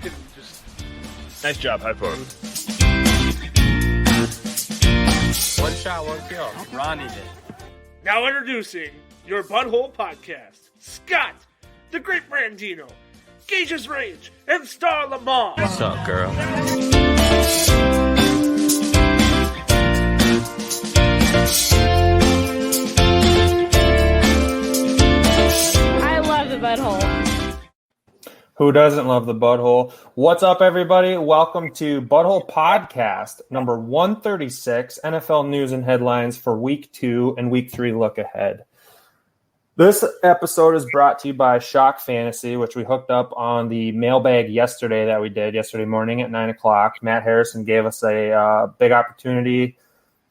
can just... Nice job, high forward. One shot, one kill. Ronnie did. Now introducing your Budhole podcast, Scott, the Great Brandino, Gage's Rage, and Star Lamar. What's up, girl? I love the Budhole. Who doesn't love the Budhole? What's up, everybody? Welcome to Budhole Podcast, number 136, NFL news and headlines for Week 2 and Week 3 look ahead. This episode is brought to you by Shock Fantasy, which we hooked up on the mailbag yesterday morning at 9 o'clock. Matt Harrison gave us a big opportunity.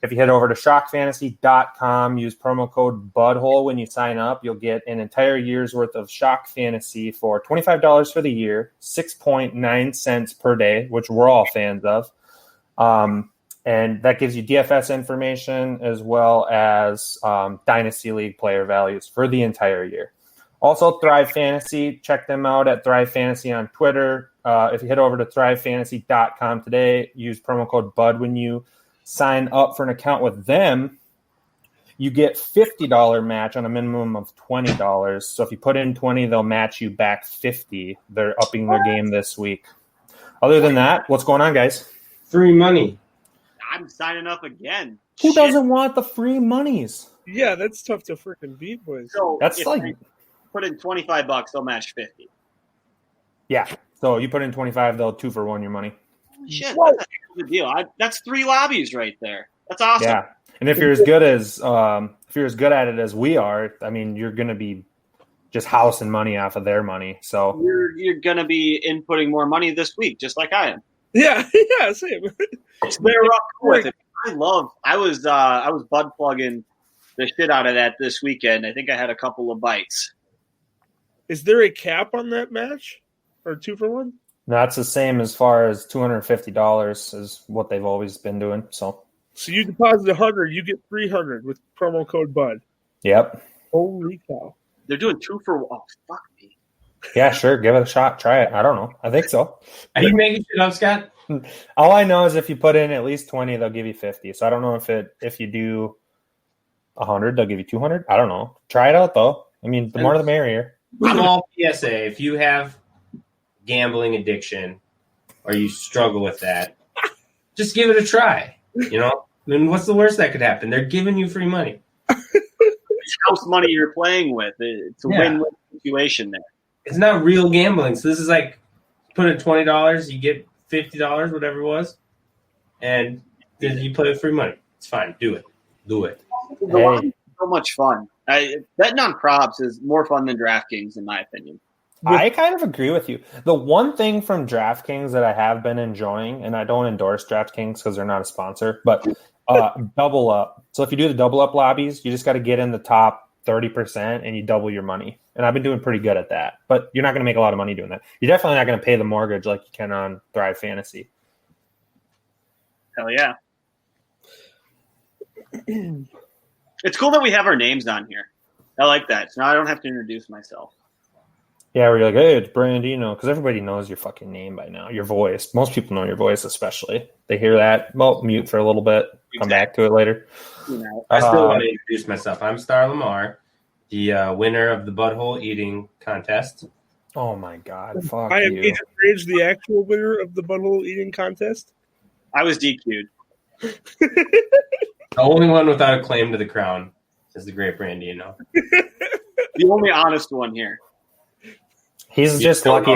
If you head over to shockfantasy.com, use promo code Budhole when you sign up, you'll get an entire year's worth of Shock Fantasy for $25 for the year, 6.9 cents per day, which we're all fans of. And that gives you DFS information as well as Dynasty League player values for the entire year. Also, Thrive Fantasy, check them out at Thrive Fantasy on Twitter. If you head over to thrivefantasy.com today, use promo code BUD when you sign up for an account with them, you get $50 match on a minimum of $20. So if you put in 20, they'll match you back 50. They're upping their game this week. Other than that, what's going on, guys? Free money. I'm signing up again. Who doesn't want the free monies? Yeah, that's tough to freaking beat, boys. So That's if like, I put in $25, they'll match 50. yeah. So you put in 25, they'll 2 for 1 your money. Shit, that's a good deal. That's 3 lobbies right there. That's awesome. Yeah. And if you're as good at it as we are, I mean, you're going to be just housing money off of their money. So You're going to be inputting more money this week, just like I am. Yeah, same. They're up with it. I was bud plugging the shit out of that this weekend. I think I had a couple of bites. Is there a cap on that match? Or 2 for 1? that's the same as far as $250 is what they've always been doing. So You deposit 100, you get 300 with promo code BUD. yep. Holy cow. They're doing 2 for 1. Oh, fuck me. Yeah, sure. Give it a shot. Try it. I don't know. I think so. Are you making shit up, Scott? All I know is if you put in at least 20, they'll give you 50. So I don't know if you do 100, they'll give you 200. I don't know. Try it out, though. I mean, the more the merrier. Small PSA. If you have gambling addiction or you struggle with that, just give it a try. You know? I mean, what's the worst that could happen? They're giving you free money. It's house money you're playing with. It's a win-win situation there. It's not real gambling. So this is like put in $20, you get $50, whatever it was, and then you play with free money. It's fine. Do it. The lobby is so much fun. Betting on props is more fun than DraftKings, in my opinion. I kind of agree with you. The one thing from DraftKings that I have been enjoying, and I don't endorse DraftKings because they're not a sponsor, but double up. So if you do the double up lobbies, you just got to get in the top 30% and you double your money. And I've been doing pretty good at that. But you're not going to make a lot of money doing that. You're definitely not going to pay the mortgage like you can on Thrive Fantasy. Hell yeah. It's cool that we have our names on here. I like that. So now I don't have to introduce myself. Yeah, where you're like, hey, it's Brandino. Because everybody knows your fucking name by now. Your voice. Most people know your voice, especially. They hear that. Well, mute for a little bit. Come back to it later. You know, I still want to introduce myself. I'm Star Lamar, the winner of the Budhole eating contest. Oh, my God. Fuck I am you. Agent Rage, the actual winner of the Budhole eating contest. I was DQ'd. The only one without a claim to the crown is the great Brandino. The only honest one here. He's just lucky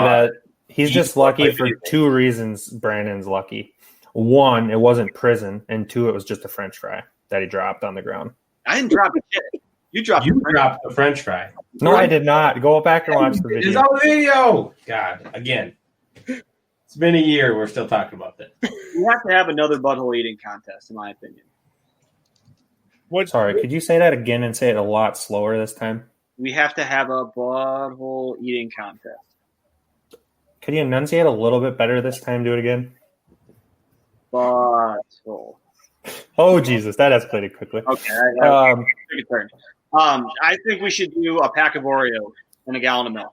for 2 reasons. Brandon's lucky. 1, it wasn't prison, and 2, it was just a French fry that he dropped on the ground. I didn't drop shit. You dropped the French fry. No, I did not. Go back and watch the It's video. on video. God, again. It's been a year. We're still talking about this. We have to have another Budhole eating contest, in my opinion. Sorry, could you say that again and say it a lot slower this time? We have to have a Budhole eating contest. Could you enunciate a little bit better this time? Do it again. Budhole. Oh, Jesus, that escalated quickly. Okay, take a turn. I think we should do a pack of Oreos and a gallon of milk.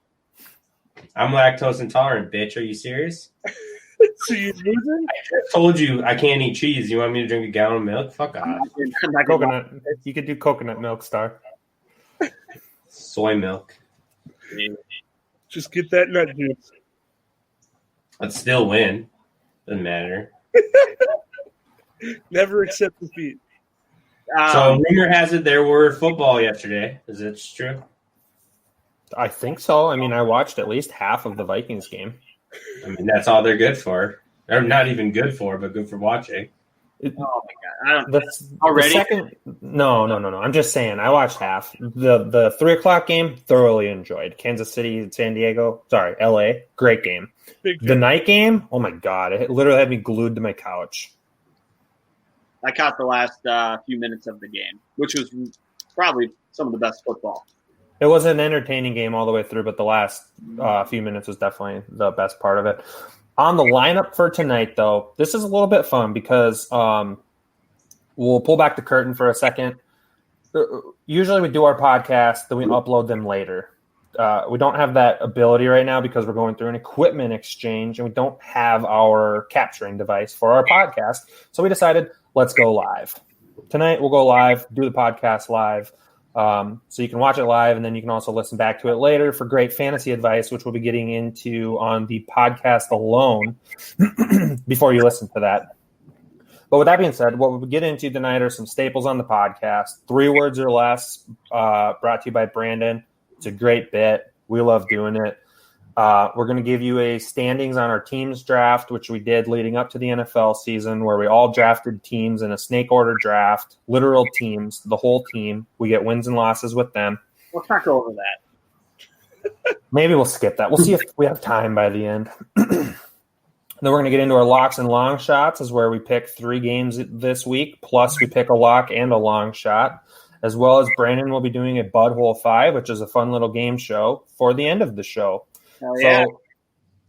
I'm lactose intolerant, bitch. Are you serious? So you're losing? I told you I can't eat cheese. You want me to drink a gallon of milk? Fuck off. I'm not gonna lie. Coconut. You could do coconut milk, Star. Soy milk. Just get that nut juice. I'd still win. Doesn't matter. Never accept defeat. So rumor has it there were football yesterday. Is it true? I think so. I mean, I watched at least half of the Vikings game. I mean, that's all they're good for. They're not even good for, but good for watching. Oh my god! I don't. That's Already? No. I'm just saying. I watched half the 3:00 game. Thoroughly enjoyed. Kansas City, San Diego. Sorry, LA. Great game. Big The night game. Oh my god! It literally had me glued to my couch. I caught the last few minutes of the game, which was probably some of the best football. It was an entertaining game all the way through, but the last few minutes was definitely the best part of it. On the lineup for tonight, though, this is a little bit fun because we'll pull back the curtain for a second. Usually we do our podcast, then we upload them later. We don't have that ability right now because we're going through an equipment exchange and we don't have our capturing device for our podcast. So we decided, let's go live. Tonight we'll go live, do the podcast live. So you can watch it live, and then you can also listen back to it later for great fantasy advice, which we'll be getting into on the podcast alone before you listen to that. But with that being said, what we'll get into tonight are some staples on the podcast. 3 words or less, brought to you by Brandon. It's a great bit. We love doing it. We're going to give you a standings on our teams draft, which we did leading up to the NFL season, where we all drafted teams in a snake order draft, literal teams, the whole team. We get wins and losses with them. Let's not go over that. Maybe we'll skip that. We'll see if we have time by the end. Then we're going to get into our locks and long shots, is where we pick 3 games this week, plus we pick a lock and a long shot, as well as Brandon will be doing a Budhole 5, which is a fun little game show for the end of the show. Hell yeah. So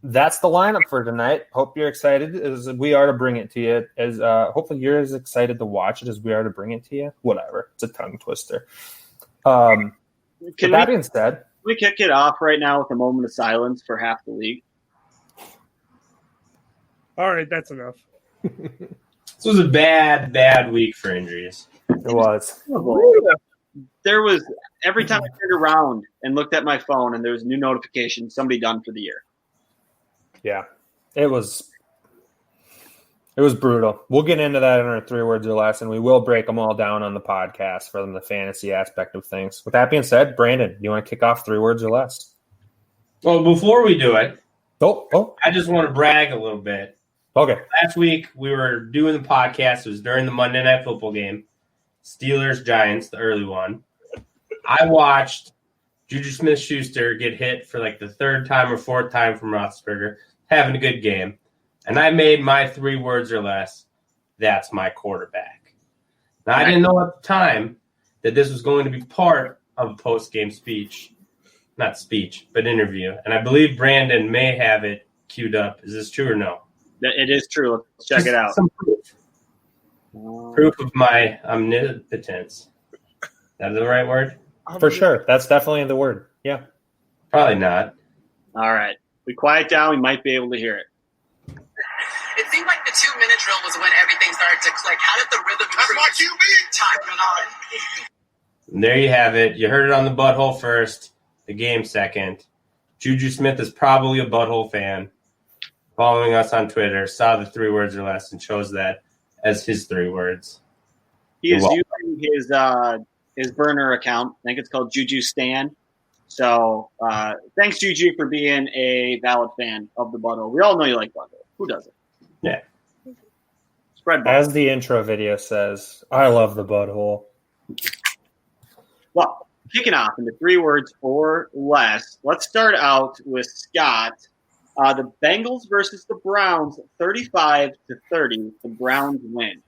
that's the lineup for tonight. Hope you're excited as we are to bring it to you. As hopefully you're as excited to watch it as we are to bring it to you. Whatever. It's a tongue twister. With that being said, Can we kick it off right now with a moment of silence for half the league? All right, that's enough. This was a bad week for injuries. it was. There was every time I turned around and looked at my phone, and there was a new notification: somebody done for the year. Yeah. It was brutal. We'll get into that in our 3 words or less, and we will break them all down on the podcast from the fantasy aspect of things. With that being said, Brandon, do you want to kick off 3 words or less? Well, before we do it, Oh. I just want to brag a little bit. Okay. Last week, we were doing the podcast. It was during the Monday Night Football game. Steelers-Giants, the early one. I watched Juju Smith-Schuster get hit for like the 3rd time or 4th time from Roethlisberger, having a good game. And I made my 3 words or less, that's my quarterback. Now, I didn't know at the time that this was going to be part of a post-game speech. Not speech, but interview. And I believe Brandon may have it queued up. Is this true or no? It is true. Let's check it out. Some proof. Proof of my omnipotence. Is that the right word? For sure. That's definitely the word. Yeah. Probably not. All right. We quiet down. We might be able to hear it. It seemed like the 2-minute drill was when everything started to click. How did the rhythm improve? That's my QB. Time went on. And there you have it. You heard it on the Budhole first, the game second. Juju Smith is probably a Budhole fan. Following us on Twitter, saw the 3 words or less, and chose that as his 3 words. He is using his burner account. I think it's called Juju Stan. So thanks, Juju, for being a valid fan of the Budhole. We all know you like Budhole. Who doesn't? Yeah. Spread ball. As the intro video says, I love the Budhole. Well, kicking off into 3 words or less, let's start out with Scott. The Bengals versus the Browns, 35-30. The Browns win.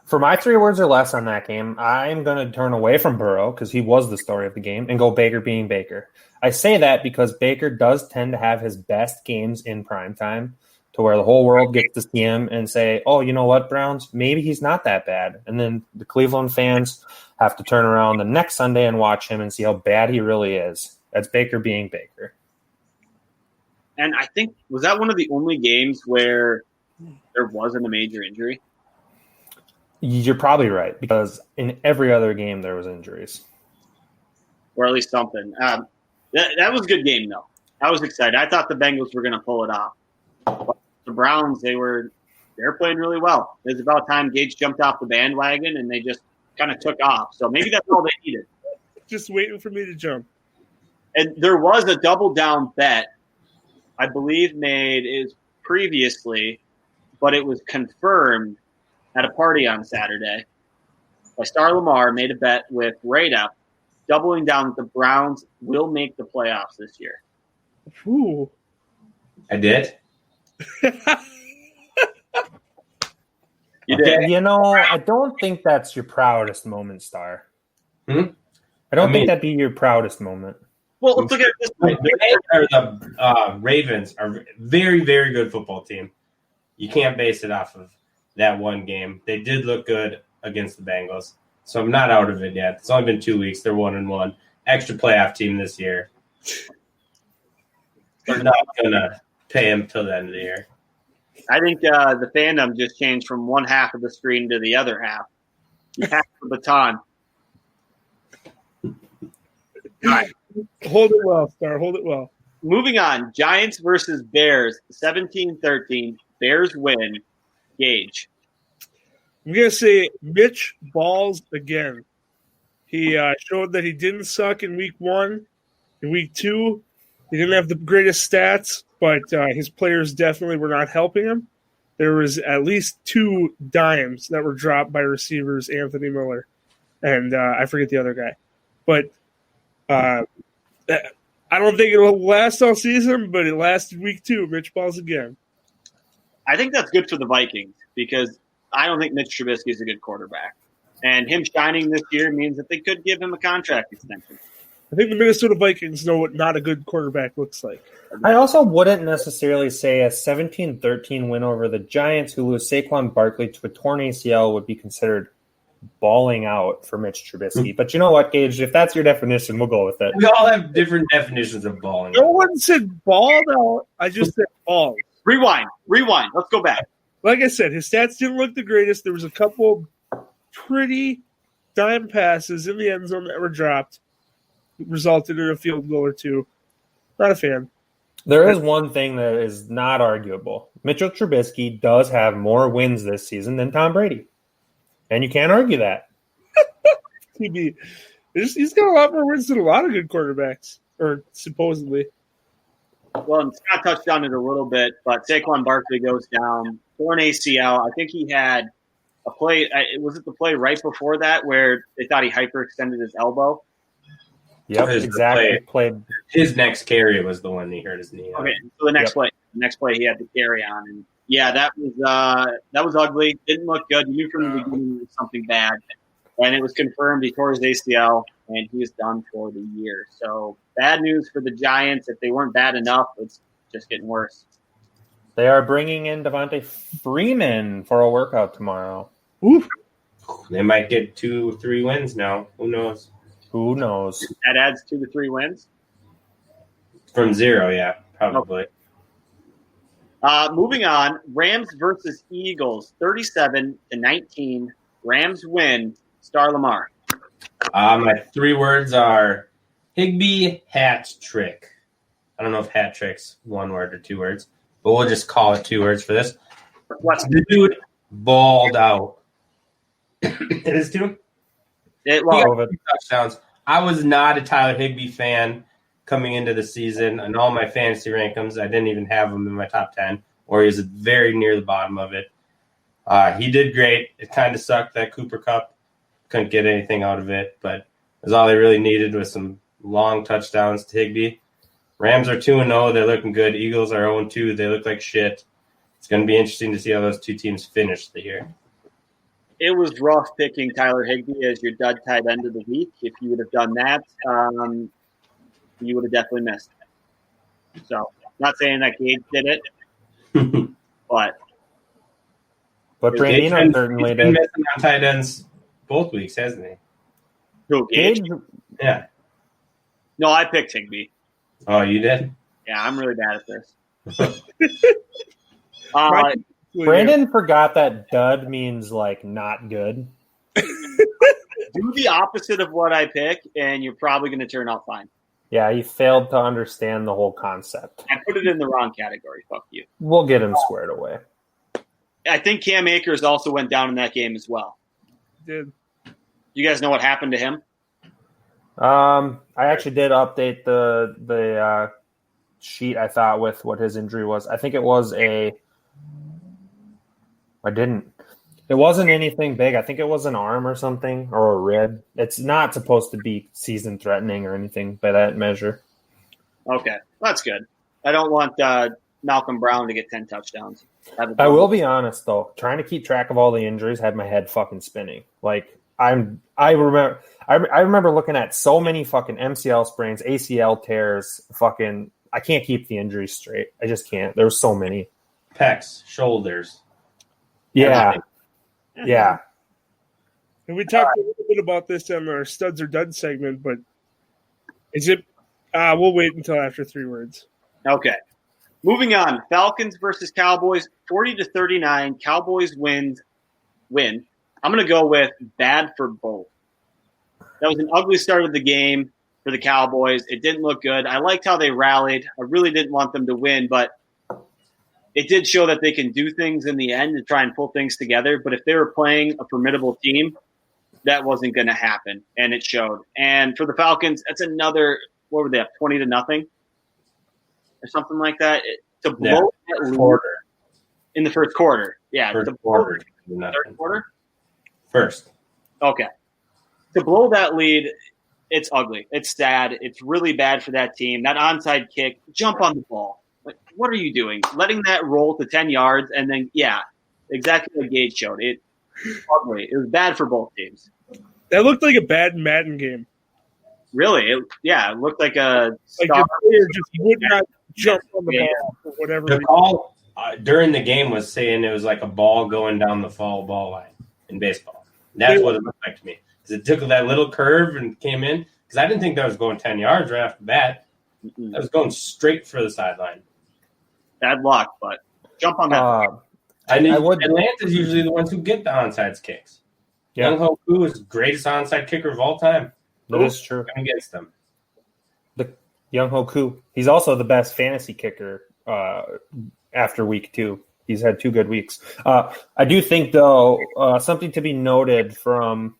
For my 3 words or less on that game, I'm going to turn away from Burrow because he was the story of the game and go Baker being Baker. I say that because Baker does tend to have his best games in prime time to where the whole world gets to see him and say, oh, you know what, Browns, maybe he's not that bad. And then the Cleveland fans have to turn around the next Sunday and watch him and see how bad he really is. That's Baker being Baker. And I think, was that one of the only games where there wasn't a major injury? You're probably right, because in every other game there was injuries. Or at least something. That was a good game, though. I was excited. I thought the Bengals were going to pull it off. But the Browns, they're playing really well. It was about time Gage jumped off the bandwagon, and they just kind of took off. So maybe that's all they needed. Just waiting for me to jump. And there was a double-down bet, I believe, made previously, but it was confirmed at a party on Saturday by Star Lamar, made a bet with Radap, doubling down that the Browns will make the playoffs this year. Ooh. I did. You did. I don't think that's your proudest moment, Star. Hmm? I don't think that'd be your proudest moment. Well, let's look at it this way. The Ravens are a very, very good football team. You can't base it off of that one game. They did look good against the Bengals, so I'm not out of it yet. It's only been 2 weeks. They're 1-1. Extra playoff team this year. We're not going to pay him till the end of the year. I think the fandom just changed from one half of the screen to the other half. You passed the baton. All right. Hold it well, Star. Hold it well. Moving on. Giants versus Bears, 17-13. Bears win. Gage. I'm going to say Mitch balls again. He showed that he didn't suck in week 1. In week 2, he didn't have the greatest stats, but his players definitely were not helping him. There was at least 2 dimes that were dropped by receivers, Anthony Miller, and I forget the other guy. But I don't think it'll last all season, but it lasted week 2. Mitch balls again. I think that's good for the Vikings because I don't think Mitch Trubisky is a good quarterback. And him shining this year means that they could give him a contract extension. I think the Minnesota Vikings know what not a good quarterback looks like. I also wouldn't necessarily say a 17-13 win over the Giants, who lose Saquon Barkley to a torn ACL, would be considered balling out for Mitch Trubisky. But you know what, Gage? If that's your definition, we'll go with it. We all have different definitions of balling. No one said balled out. I just said balls. Rewind. Let's go back. Like I said, his stats didn't look the greatest. There was a couple pretty dime passes in the end zone that were dropped. It resulted in a field goal or 2. Not a fan. There is one thing that is not arguable. Mitchell Trubisky does have more wins this season than Tom Brady. And you can't argue that. TB. He's got a lot more wins than a lot of good quarterbacks, or supposedly. Well, and Scott touched on it a little bit, but Saquon Barkley goes down, torn ACL. I think he had a play. Was it the play right before that where they thought he hyperextended his elbow? Yep, exactly. His next carry was the one he hurt his knee on. Okay, so the next play he had to carry on, and yeah, that was ugly. Didn't look good. You knew from the beginning it was something bad, and it was confirmed. He tore his ACL, and he is done for the year. So bad news for the Giants. If they weren't bad enough, it's just getting worse. They are bringing in Devontae Freeman for a workout tomorrow. Oof. They might get 2 or 3 wins now. Who knows? Who knows? That adds 2 to 3 wins. From 0, yeah, probably. Moving on, Rams versus Eagles, 37-19. Rams win. Star Lamar. My 3 words are Higbee hat trick. I don't know if hat trick's 1 word or 2 words, but we'll just call it 2 words for this. The dude balled out. It is 2? He got 2 touchdowns. I was not a Tyler Higbee fan coming into the season. And all my fantasy rankings, I didn't even have him in my top 10, or he was very near the bottom of it. He did great. It kind of sucked that Cooper Kupp couldn't get anything out of it, but it was all they really needed was some long touchdowns to Higbee. Rams are 2-0. They're looking good. Eagles are 0-2. They look like shit. It's going to be interesting to see how those 2 teams finish the year. It was rough picking Tyler Higbee as your dud tight end of the week. If you would have done that, you would have definitely missed it. So, not saying that Gage did it, but Brandino certainly he's been did. missing on tight ends both weeks, hasn't he? Who, Gage? Yeah. No, I picked Higbee. Oh, you did? Yeah, I'm really bad at this. Brandon forgot that dud means like not good. Do the opposite of what I pick, and you're probably going to turn out fine. Yeah, he failed to understand the whole concept. I put it in the wrong category. Fuck you. We'll get him squared away. I think Cam Akers also went down in that game as well. Did You guys know what happened to him? I actually did update the sheet, I thought, with what his injury was. I think it was I didn't. It wasn't anything big. I think it was an arm or something, or a rib. It's not supposed to be season-threatening or anything by that measure. Okay, that's good. I don't want Malcolm Brown to get 10 touchdowns. I will be honest, though. Trying to keep track of all the injuries had my head fucking spinning. Like, I remember looking at so many fucking MCL sprains, ACL tears, fucking – I can't keep the injuries straight. I just can't. There were so many. Pecs, shoulders. Yeah. Yeah. And we talked a little bit about this on our Studs or Duds segment, but is it we'll wait until after 3 words. Okay. Moving on. Falcons versus Cowboys, 40-39. Cowboys win. I'm going to go with bad for both. That was an ugly start of the game for the Cowboys. It didn't look good. I liked how they rallied. I really didn't want them to win, but it did show that they can do things in the end to try and pull things together. But if they were playing a formidable team, that wasn't going to happen, and it showed. And for the Falcons, that's another, what were they up, 20-0 or something like that? To blow that lead in the first quarter. Yeah, First to blow quarter. third quarter? First. Okay. To blow that lead, it's ugly. It's sad. It's really bad for that team. That onside kick, jump on the ball. Like, what are you doing? Letting that roll to 10 yards and then, yeah, exactly what Gage showed. It ugly. It was bad for both teams. That looked like a bad Madden game. Really? It looked like a Like the player just would not jump on the ball for whatever The reason. call during the game was saying it was like a ball going down the foul ball line in baseball. That's what it looked like to me. Because it took that little curve and came in. Because I didn't think that was going 10 yards right after the bat. That was going straight for the sideline. Bad luck, but jump on that. Atlanta's usually the ones who get the onside kicks. Young Ho Koo is the greatest onside kicker of all time. That is true. Against them. The Young Ho Koo. He's also the best fantasy kicker after week 2. He's had 2 good weeks. I do think, though, something to be noted from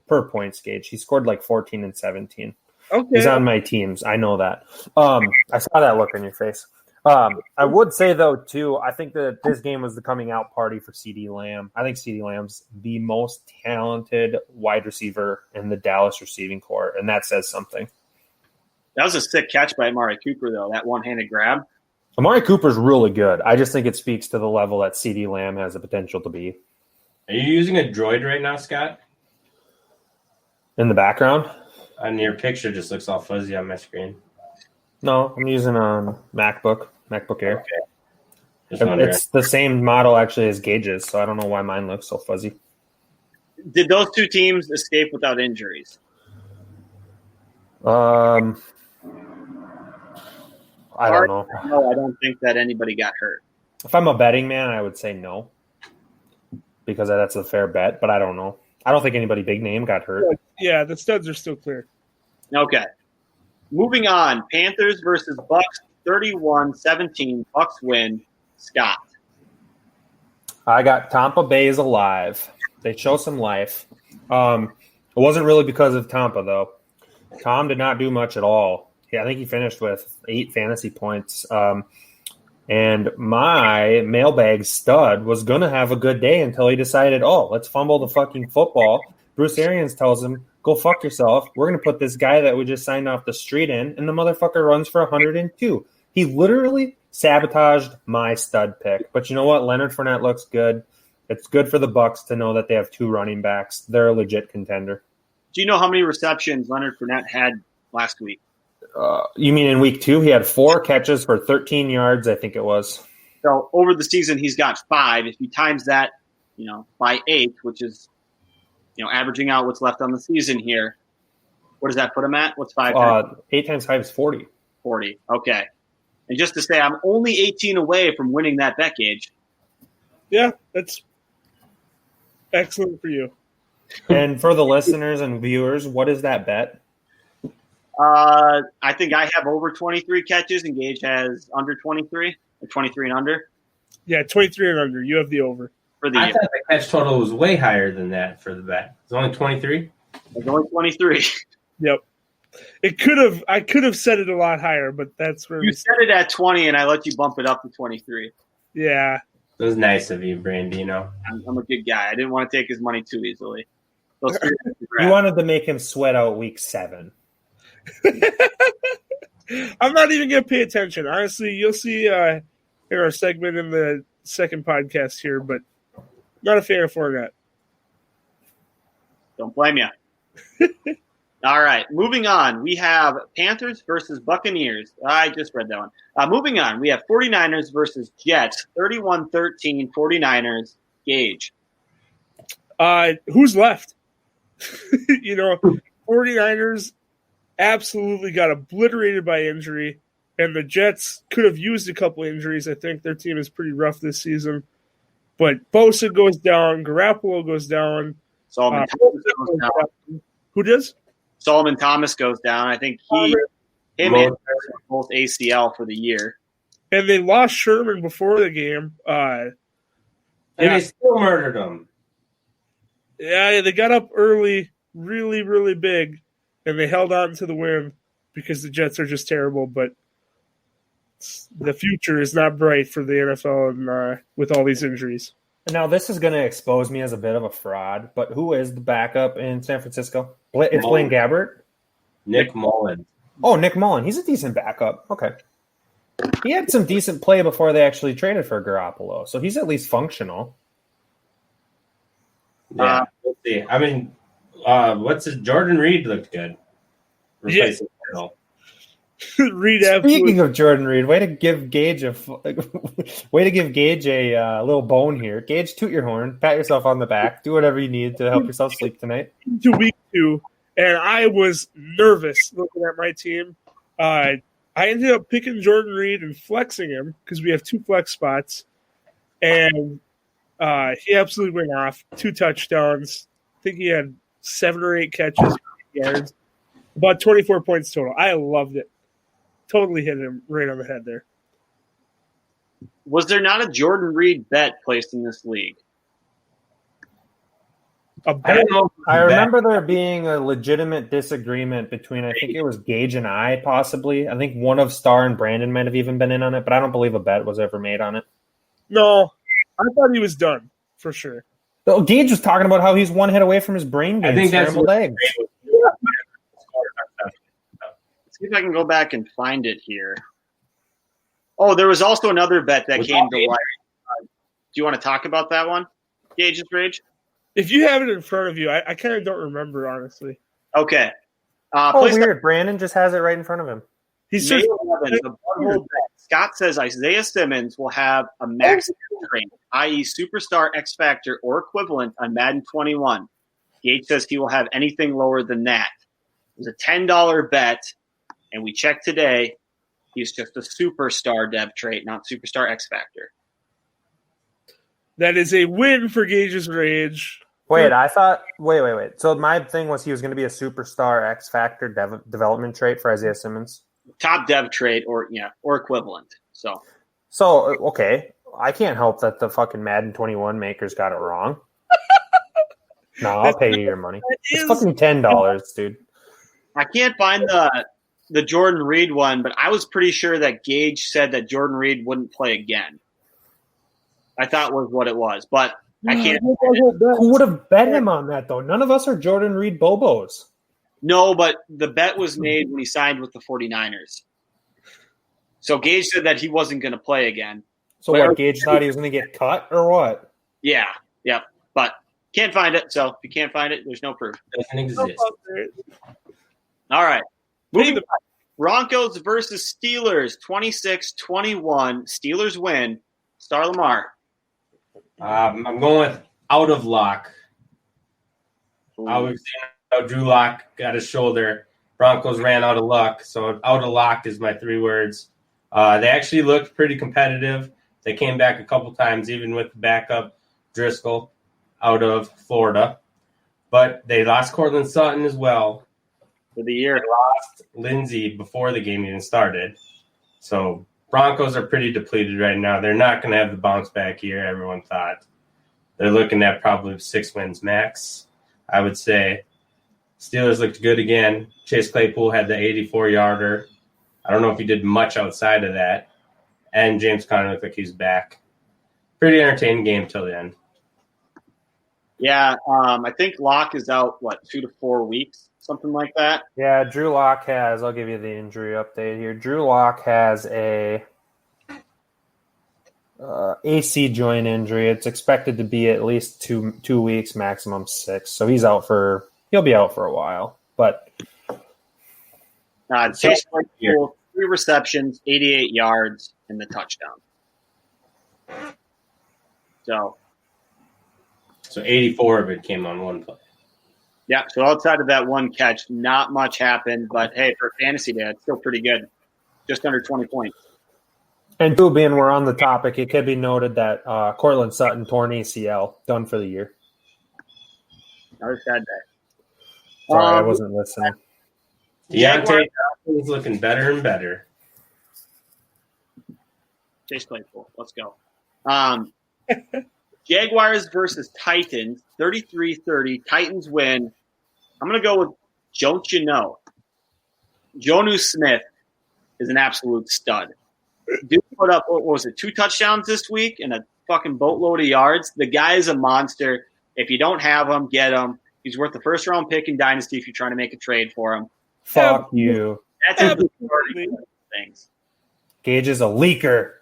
per points Gage. He scored like 14 and 17. Okay. He's on my teams. I know that. I saw that look on your face. I would say, though, too, I think that this game was the coming out party for CeeDee Lamb. I think CeeDee Lamb's the most talented wide receiver in the Dallas receiving corps, and that says something. That was a sick catch by Amari Cooper, though, that one-handed grab. Amari Cooper's really good. I just think it speaks to the level that CeeDee Lamb has the potential to be. Are you using a droid right now, Scott? In the background? On your picture, just looks all fuzzy on my screen. No, I'm using a MacBook Air. Okay. It's the same model, actually, as Gage's, so I don't know why mine looks so fuzzy. Did those 2 teams escape without injuries? I don't know. No, I don't think that anybody got hurt. If I'm a betting man, I would say no, because that's a fair bet, but I don't know. I don't think anybody big name got hurt. Yeah, the studs are still clear. Okay. Moving on. Panthers versus Bucks, 31-17. Bucks win. Scott. I got Tampa Bay is alive. They show some life. It wasn't really because of Tampa, though. Tom did not do much at all. I think he finished with 8 fantasy points. And my mailbag stud was going to have a good day until he decided, let's fumble the fucking football. Bruce Arians tells him, go fuck yourself. We're going to put this guy that we just signed off the street in, and the motherfucker runs for 102. He literally sabotaged my stud pick. But you know what? Leonard Fournette looks good. It's good for the Bucs to know that they have 2 running backs. They're a legit contender. Do you know how many receptions Leonard Fournette had last week? You mean in week 2? He had 4 catches for 13 yards, I think it was. So over the season, he's got 5. If you times that, by 8, which is, averaging out what's left on the season here, what does that put him at? What's 5 times? 8 times 5 is 40. 40. Okay. And just to say, I'm only 18 away from winning that bet, Gage. Yeah, that's excellent for you. And for the listeners and viewers, what is that bet? I think I have over 23 catches, and Gage has under 23, or 23 and under. Yeah, 23 and under. You have the over. For the I year. thought the catch total was way higher than that for the bet. It's only 23. It's only 23. Yep. I could have set it a lot higher, but that's where You set it at 20, and I let you bump it up to 23. Yeah. It was nice of you, Brandino. I'm a good guy. I didn't want to take his money too easily. Those three You wanted to make him sweat out week 7. I'm not even going to pay attention. Honestly, you'll see in our segment in the second podcast here, but not a fan of Fournette. Don't blame you. All right, moving on. We have Panthers versus Buccaneers. I just read that one. Moving on, we have 49ers versus Jets. 31-13, 49ers. Gage. Who's left? 49ers absolutely got obliterated by injury, and the Jets could have used a couple injuries. I think their team is pretty rough this season. But Bosa goes down, Garoppolo goes down. Solomon Thomas goes down. Who does? Solomon Thomas goes down. I think him and both ACL for the year. And they lost Sherman before the game. And they still murdered him. Yeah, they got up early, really, really big, and they held on to the win because the Jets are just terrible. But the future is not bright for the NFL and with all these injuries. Now, this is going to expose me as a bit of a fraud, but who is the backup in San Francisco? It's Blaine Gabbert? Nick Mullen. Oh, Nick Mullen. He's a decent backup. Okay. He had some decent play before they actually traded for Garoppolo, so he's at least functional. Yeah, we'll see. I mean, Jordan Reed looked good. Replacing Budhole. Reed, Speaking of Jordan Reed, way to give Gage a little bone here. Gage, toot your horn, pat yourself on the back, do whatever you need to help yourself sleep tonight. To week 2, and I was nervous looking at my team. I ended up picking Jordan Reed and flexing him because we have 2 flex spots, and he absolutely went off. 2 touchdowns. I think he had 7 or 8 catches, yards, about 24 points total. I loved it. Totally hit him right on the head there. Was there not a Jordan Reed bet placed in this league? A I bet? don't know. I remember there being a legitimate disagreement between, I think it was Gage and I, possibly. I think one of Starr and Brandon might have even been in on it, but I don't believe a bet was ever made on it. No, I thought he was done for sure. So Gage was talking about how he's one hit away from his brain I being think that's scrambled eggs. See if I can go back and find it here. Oh, there was also another bet that came to light. Do you want to talk about that one, Gage's Rage? If you have it in front of you, I kind of don't remember, honestly. Okay. Weird. Brandon just has it right in front of him. He May says 11, the Budhole bet. Scott says Isaiah Simmons will have a max rating, i.e. superstar X Factor or equivalent on Madden 21. Gage says he will have anything lower than that. It was a $10 bet, and we checked today. He's just a superstar dev trait, not superstar X Factor. that is a win for Gage's Rage. Wait, I thought. Wait. So my thing was he was going to be a superstar X Factor development trait for Isaiah Simmons. Top dev trait or equivalent. So okay, I can't help that the fucking Madden 21 makers got it wrong. No, I'll pay you your money. It's fucking $10, dude. I can't find the Jordan Reed one, but I was pretty sure that Gage said that Jordan Reed wouldn't play again. I thought was what it was, but I can't. Who would have bet him on that, though? None of us are Jordan Reed Bobos. No, but the bet was made when he signed with the 49ers. So Gage said that he wasn't going to play again. So what, Gage thought he was going to get cut or what? Yeah. But can't find it. So if you can't find it, there's no proof. Doesn't exist. All right. Moving on. Broncos versus Steelers, 26-21. Steelers win. Star Lamar. I'm going with out of luck. Obviously, Drew Lock got his shoulder. Broncos ran out of luck. So out of luck is my 3 words. They actually looked pretty competitive. They came back a couple times, even with the backup Driscoll out of Florida. But they lost Cortland Sutton as well. For the year. They lost Lindsey before the game even started. So Broncos are pretty depleted right now. They're not going to have the bounce back year everyone thought. They're looking at probably 6 wins max, I would say. Steelers looked good again. Chase Claypool had the 84-yarder. I don't know if he did much outside of that. And James Conner looked like he's back. Pretty entertaining game till the end. Yeah, I think Locke is out, 2 to 4 weeks, something like that. Yeah, Drew Lock has, I'll give you the injury update here. Drew Lock has a AC joint injury. It's expected to be at least two weeks, maximum 6. So he'll be out for a while. But Chase Claypool, 3 receptions, 88 yards, and the touchdown. So 84 of it came on one play. Yeah, so outside of that one catch, not much happened. But, hey, for fantasy day, it's still pretty good. Just under 20 points. And too, being we're on the topic, it could be noted that Cortland Sutton torn ACL, done for the year. Another sad day. Sorry, I wasn't listening. Deontay Johnson's looking better and better. Chase Claypool, let's go. Jaguars versus Titans, 33-30. Titans win. I'm going to go with don't you know. Jonnu Smith is an absolute stud. Dude put up, 2 touchdowns this week and a fucking boatload of yards. The guy is a monster. If you don't have him, get him. He's worth the first-round pick in Dynasty if you're trying to make a trade for him. Fuck you. That's a good things. Gage is a leaker.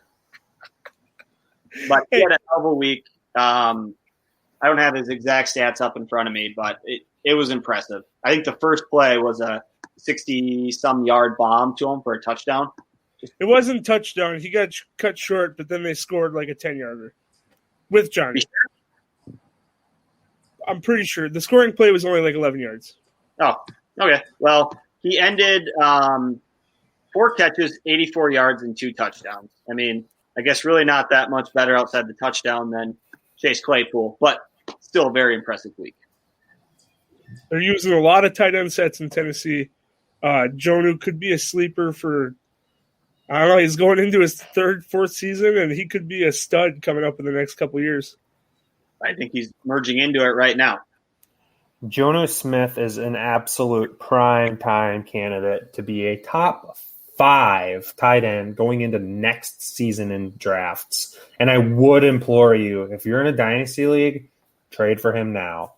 But he had a hell of a week. I don't have his exact stats up in front of me, but it was impressive. I think the first play was a 60-some yard bomb to him for a touchdown. It wasn't touchdown. He got cut short, but then they scored like a 10-yarder with Johnny. I'm pretty sure. The scoring play was only like 11 yards. Oh, okay. Well, he ended 4 catches, 84 yards, and 2 touchdowns. I mean, I guess really not that much better outside the touchdown than Chase Claypool, but still a very impressive week. They're using a lot of tight end sets in Tennessee. Jonnu could be a sleeper for, I don't know, he's going into his 3rd, 4th season, and he could be a stud coming up in the next couple of years. I think he's merging into it right now. Jonnu Smith is an absolute prime time candidate to be a top 5 tight end going into next season in drafts. And I would implore you, if you're in a dynasty league, trade for him now.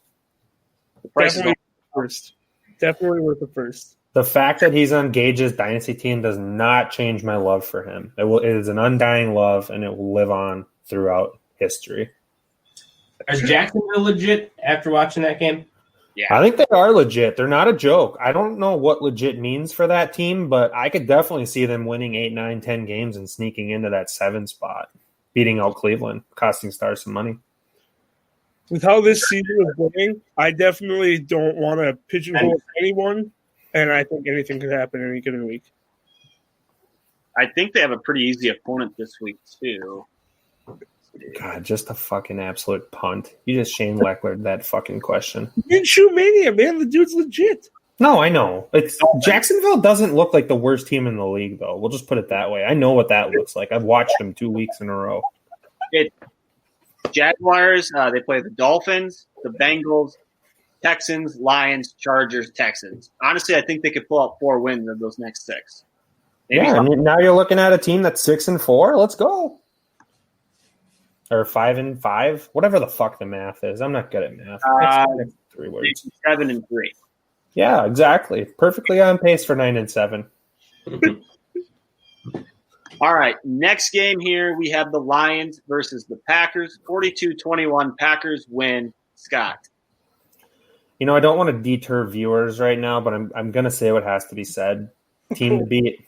The price Definitely first. Definitely worth the first. The fact that he's on Gage's dynasty team does not change my love for him. It is an undying love, and it will live on throughout history. Is Jacksonville legit after watching that game? Yeah. I think they are legit. They're not a joke. I don't know what legit means for that team, but I could definitely see them winning 8, 9, 10 games and sneaking into that 7 spot, beating out Cleveland, costing Stars some money. With how this season is going, I definitely don't want to pigeonhole anyone, and I think anything could happen any given week. I think they have a pretty easy opponent this week, too. God, just a fucking absolute punt. You just Shane Lecklered that fucking question. Minshew Mania, man. The dude's legit. No, I know. Jacksonville doesn't look like the worst team in the league, though. We'll just put it that way. I know what that looks like. I've watched them 2 weeks in a row. Jaguars, they play the Dolphins, the Bengals, Texans, Lions, Chargers, Texans. Honestly, I think they could pull out 4 wins of those next 6. Maybe I mean, now you're looking at a team that's 6-4. Let's go. Or 5-5, whatever the fuck the math is. I'm not good at math. 3 words. 7-3. Yeah, exactly. Perfectly on pace for 9-7. All right, next game here we have the Lions versus the Packers. 42-21. Packers win. Scott. You know, I don't want to deter viewers right now, but I'm going to say what has to be said. Team to beat.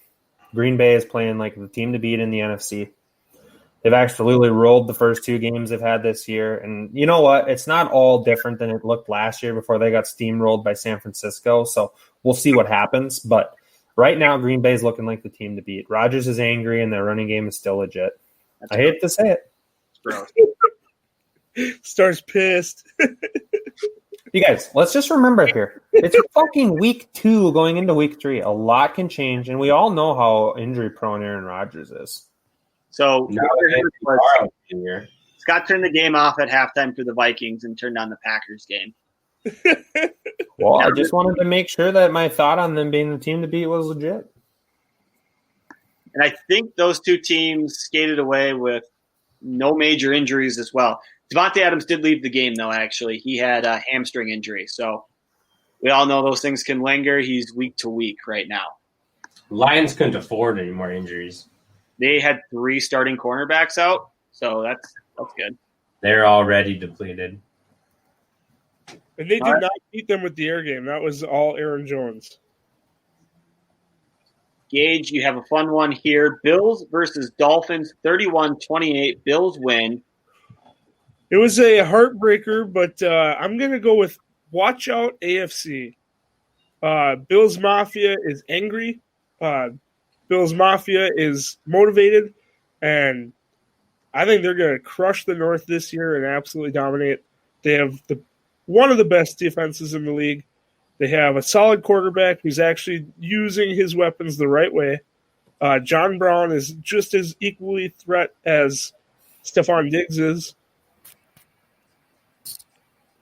Green Bay is playing like the team to beat in the NFC. They've absolutely rolled the first 2 games they've had this year. And you know what? It's not all different than it looked last year before they got steamrolled by San Francisco. So we'll see what happens. But Right now, Green Bay's looking like the team to beat. Rodgers is angry, and their running game is still legit. I hate to say it. Gross. Star's pissed. You guys, let's just remember here. It's fucking week 2 going into week 3. A lot can change, and we all know how injury-prone Aaron Rodgers is. So Now Scott turned the game off at halftime for the Vikings and turned on the Packers game. Well, I just wanted to make sure that my thought on them being the team to beat was legit. And I think those two teams skated away with no major injuries as well. Devontae Adams did leave the game, though, actually. He had a hamstring injury. So we all know those things can linger. He's week to week right now. Lions couldn't afford any more injuries. They had 3 starting cornerbacks out, so that's good. They're already depleted. And they did not beat them with the air game. That was all Aaron Jones. Gage, you have a fun one here. Bills versus Dolphins, 31-28. Bills win. It was a heartbreaker, but I'm going to go with watch out AFC. Bills Mafia is angry. Bills Mafia is motivated. And I think they're going to crush the North this year and absolutely dominate. They have one of the best defenses in the league. They have a solid quarterback who's actually using his weapons the right way. John Brown is just as equally threat as Stephon Diggs is.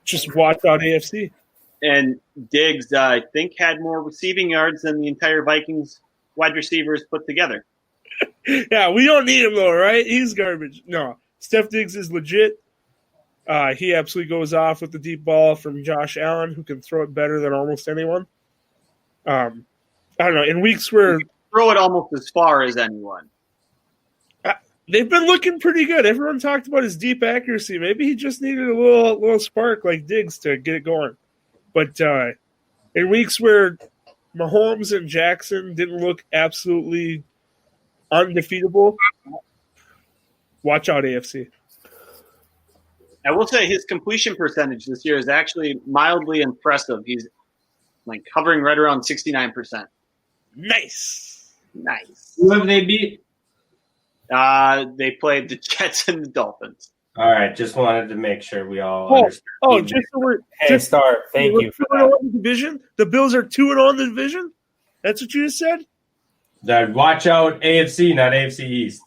Just watch out AFC. And Diggs, I think, had more receiving yards than the entire Vikings wide receivers put together. Yeah, we don't need him, though, right? He's garbage. No, Steph Diggs is legit. He absolutely goes off with the deep ball from Josh Allen, who can throw it better than almost anyone. I don't know. In weeks where throw it almost as far as anyone. They've been looking pretty good. Everyone talked about his deep accuracy. Maybe he just needed a little spark like Diggs to get it going. But in weeks where Mahomes and Jackson didn't look absolutely undefeatable, watch out AFC. I will say his completion percentage this year is actually mildly impressive. He's like hovering right around 69%. Nice. Who have they beat? They played the Jets and the Dolphins. All right, just wanted to make sure we all understood. Oh, just so we're Star, thank you for that. The division. The Bills are 2-0 in the division. That's what you just said. That watch out AFC, not AFC East.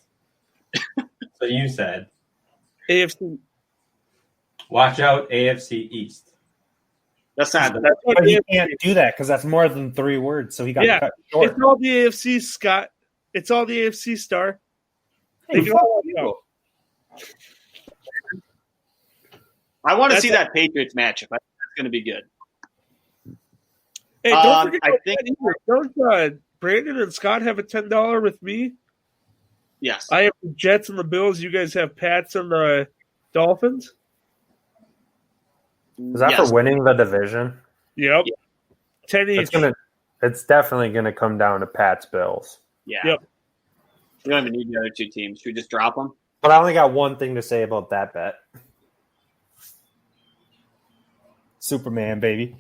So you said AFC. Watch out AFC East. That's not. But he can't do that because that's more than 3 words. So he got cut short. It's all the AFC, Scott. It's all the AFC, Star. Hey, I want to see that Patriots matchup. I think that's going to be good. Hey, don't forget Brandon and Scott have a $10 with me. Yes. I have the Jets and the Bills. You guys have Pats and the Dolphins. Is that for winning the division? Yep. 10 each. It's definitely going to come down to Pat's Bills. Yeah. Yep. We don't even need the other 2 teams. Should we just drop them? But I only got one thing to say about that bet. Superman, baby.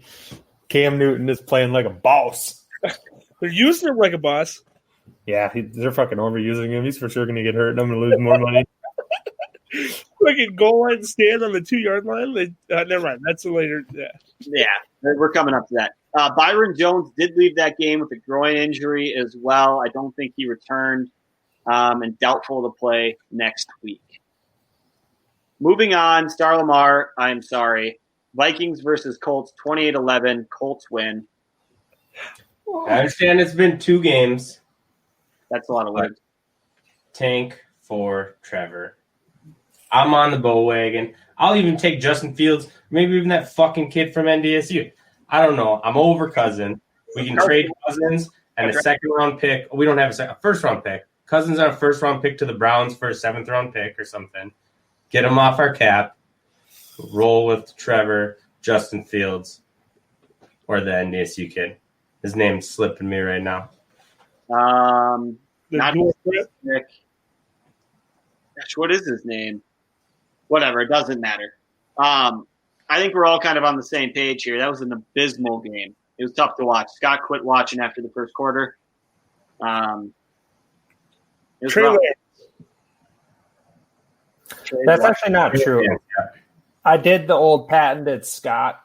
Cam Newton is playing like a boss. They're using him like a boss. Yeah, they're fucking overusing him. He's for sure going to get hurt, and I'm going to lose more money. Like a goal line stand on the 2-yard line. Never mind. That's a later. Yeah, we're coming up to that. Byron Jones did leave that game with a groin injury as well. I don't think he returned, and doubtful to play next week. Moving on, Star Lamar, I'm sorry. Vikings versus Colts, 28-11. Colts win. I understand it's been 2 games. That's a lot of words. Tank for Trevor. I'm on the bow wagon. I'll even take Justin Fields, maybe even that fucking kid from NDSU. I don't know. I'm over Cousins. We can trade Cousins and a second-round pick. We don't have a first-round pick. Cousins on a first-round pick to the Browns for a 7th-round pick or something. Get him off our cap. Roll with Trevor, Justin Fields, or the NDSU kid. His name's slipping me right now. Not Nick. Gosh, what is his name? Whatever, it doesn't matter. I think we're all kind of on the same page here. That was an abysmal game. It was tough to watch. Scott quit watching after the first quarter. It was Trey rough. Lance. That's actually not true. I did the old patented Scott.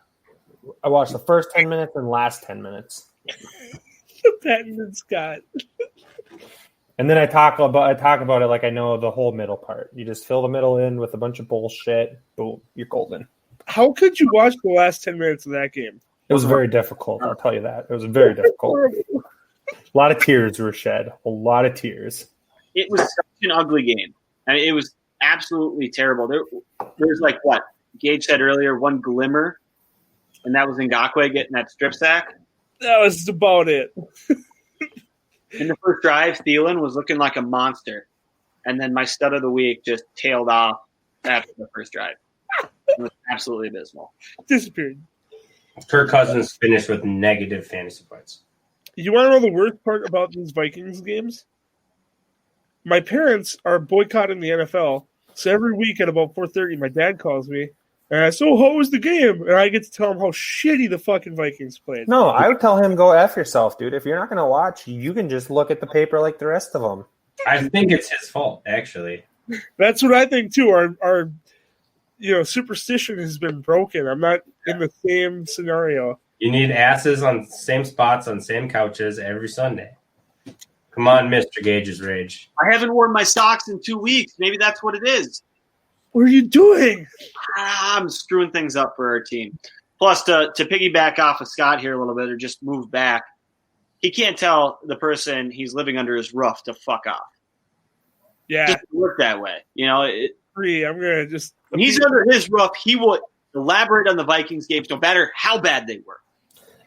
I watched the first 10 minutes and last 10 minutes. Patented Scott. And then I talk about it like I know the whole middle part. You just fill the middle in with a bunch of bullshit. Boom, you're golden. How could you watch the last 10 minutes of that game? It was very difficult. I'll tell you that. It was very difficult. A lot of tears were shed. A lot of tears. It was such an ugly game. I mean, it was absolutely terrible. There's like what Gage said earlier, one glimmer, and that was Ngakoue getting that strip sack. That was about it. In the first drive, Thielen was looking like a monster, and then my stud of the week just tailed off after the first drive. It was absolutely abysmal. Disappeared. Kirk Cousins finished with negative fantasy points. You want to know the worst part about these Vikings games? My parents are boycotting the NFL, so every week at about 4:30, my dad calls me, and so how was the game? And I get to tell him how shitty the fucking Vikings played. No, I would tell him go F yourself, dude. If you're not going to watch, you can just look at the paper like the rest of them. I think it's his fault, actually. That's what I think too. Our superstition has been broken. I'm not in the same scenario. You need asses on same spots on same couches every Sunday. Come on, Mr. Gage's Rage. I haven't worn my socks in 2 weeks. Maybe that's what it is. What are you doing? I'm screwing things up for our team. Plus, to piggyback off of Scott here a little bit, or just move back, he can't tell the person he's living under his roof to fuck off. Yeah, It doesn't work that way. I'm gonna just. When he's under his roof, he will elaborate on the Vikings games, no matter how bad they were.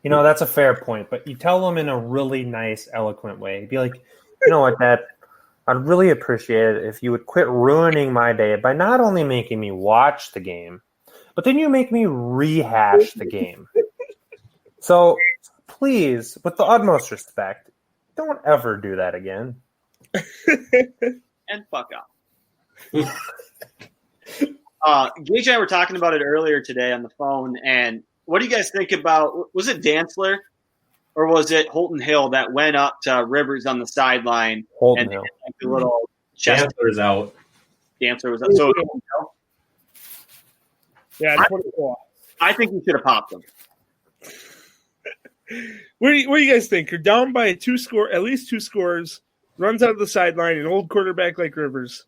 That's a fair point, but you tell them in a really nice, eloquent way. Be like, you know what, Dad? I'd really appreciate it if you would quit ruining my day by not only making me watch the game, but then you make me rehash the game. So please, with the utmost respect, don't ever do that again. And fuck off. Gage and I were talking about it earlier today on the phone, and what do you guys think about, was it Dantzler or was it Holton Hill that went up to Rivers on the sideline? Holton Hill. Like the little chest. Dantzler's out. Dantzler was up. So, Yeah, 24. I think we should have popped them. What do you guys think? You're down by at least two scores, runs out of the sideline, an old quarterback like Rivers.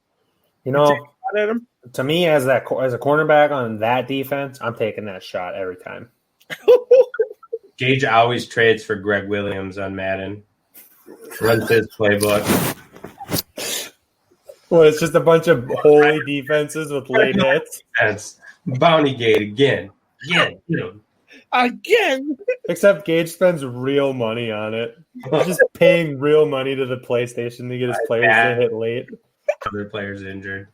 You know, At him? to me, as a cornerback on that defense, I'm taking that shot every time. Gage always trades for Greg Williams on Madden. Runs his playbook. Well, it's just a bunch of holy defenses with late hits. That's Bounty Gate again. Again? Except Gage spends real money on it. He's just paying real money to the PlayStation to get his players to hit late. Other players injured.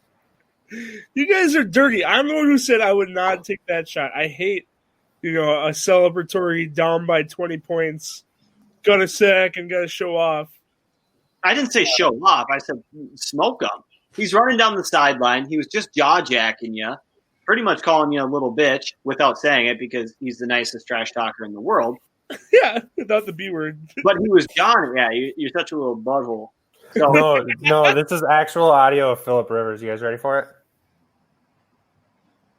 You guys are dirty. I'm the one who said I would not take that shot. I hate, a celebratory down by 20 points, got a sack and got to show off. I didn't say show off. I said smoke him. He's running down the sideline. He was just jaw-jacking you, pretty much calling you a little bitch without saying it because he's the nicest trash talker in the world. Yeah, without the B word. But he was John. Yeah, you're such a little butthole. So, No, this is actual audio of Phillip Rivers. You guys ready for it?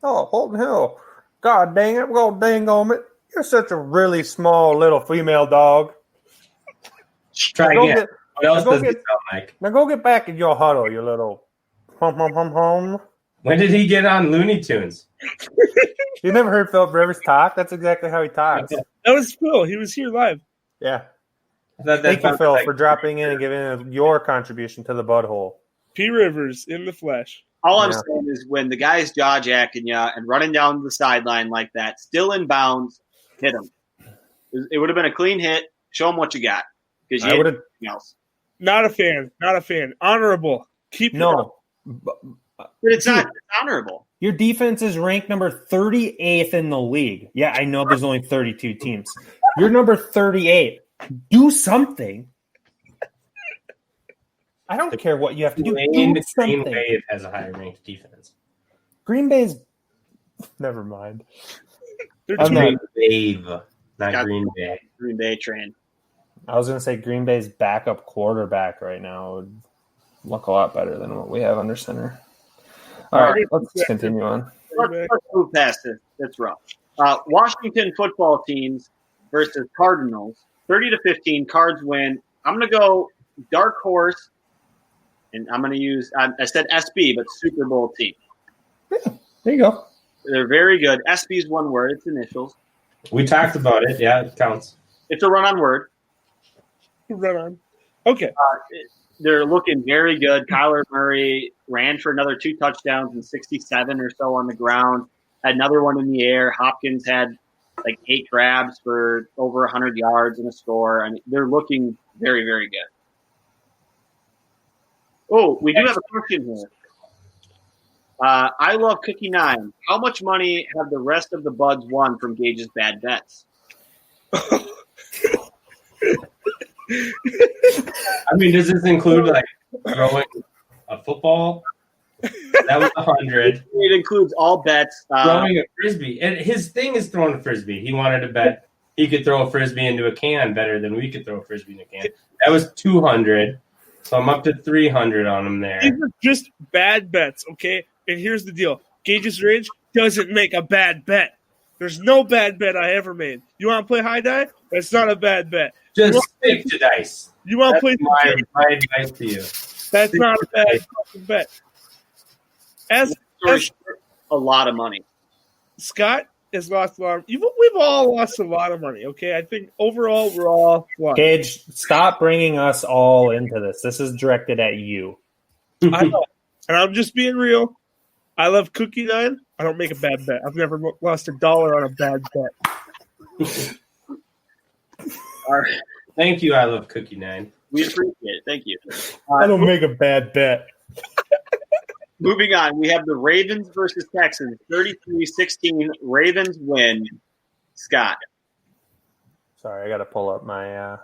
Oh, Holton Hill. God dang it, I'm going to dang on it. You're such a really small little female dog. Try Now go again. get- What else now go does it get- sound like? Now go get back in your huddle, you little hum. When did he get on Looney Tunes? You never heard Phillip Rivers talk? That's exactly how he talks. That was Phil. He was here live. Yeah. I thought that Thank you, sounded Phil, like- for dropping in and giving your contribution to the Budhole. P. Rivers in the flesh. all I'm Yeah. saying is when the guy's jaw-jacking you and running down the sideline like that, still in bounds, hit him. It would have been a clean hit. Show him what you got. Because you I had would have nothing else. Not a fan. Honorable. Keep it up. no. But it's not honorable. Your defense is ranked number 38th in the league. Yeah, I know there's only 32 teams. You're number 38. Do something. I don't care what you have to do. Do Green something. Wave has a higher ranked defense. Green Bay's. Never mind. They're I'm too- not- Green Wave, not Got- Green Bay. Green Bay train. I was going to say Green Bay's backup quarterback right now would look a lot better than what we have under center. All right, let's continue on. Let's move past this. That's rough. Washington football teams versus Cardinals. 30-15. Cards win. I'm going to go dark horse, and I'm going to use. I said SB, but Super Bowl team. Yeah, there you go. They're very good. SB is one word. It's initials. We talked about it. Yeah, it counts. It's a run-on word. Run on. Okay. They're looking very good. Kyler Murray ran for another 2 touchdowns and 67 or so on the ground. Had another one in the air. Hopkins had like 8 grabs for over 100 yards and a score. I mean, they're looking very, very good. Oh, we do have a question here. I love Cookie 9. How much money have the rest of the buds won from Gage's bad bets? I mean, does this include like throwing a football? That was 100. It includes all bets. Throwing a frisbee, and his thing is throwing a frisbee. He wanted to bet he could throw a frisbee into a can better than we could throw a frisbee in a can. That was 200. So I'm up to 300 on him there. These are just bad bets, okay? And here's the deal. Gage's Range doesn't make a bad bet. There's no bad bet I ever made. You want to play high die? That's not a bad bet. Just stick to dice. You want to That's play my advice to you. That's not a bad fucking bet. As a lot of money. Scott has lost a lot. We've all lost a lot of money. Okay, I think overall we're all lost. Gage, stop bringing us all into this. This is directed at you. I know, and I'm just being real. I love Cookie 9. I don't make a bad bet. I've never lost $1 on a bad bet. All right. Thank you. I love Cookie 9. We appreciate it. Thank you. I don't make a bad bet. Moving on, we have the Ravens versus Texans. 33-16. Ravens win. Scott. Sorry, I got to pull up my I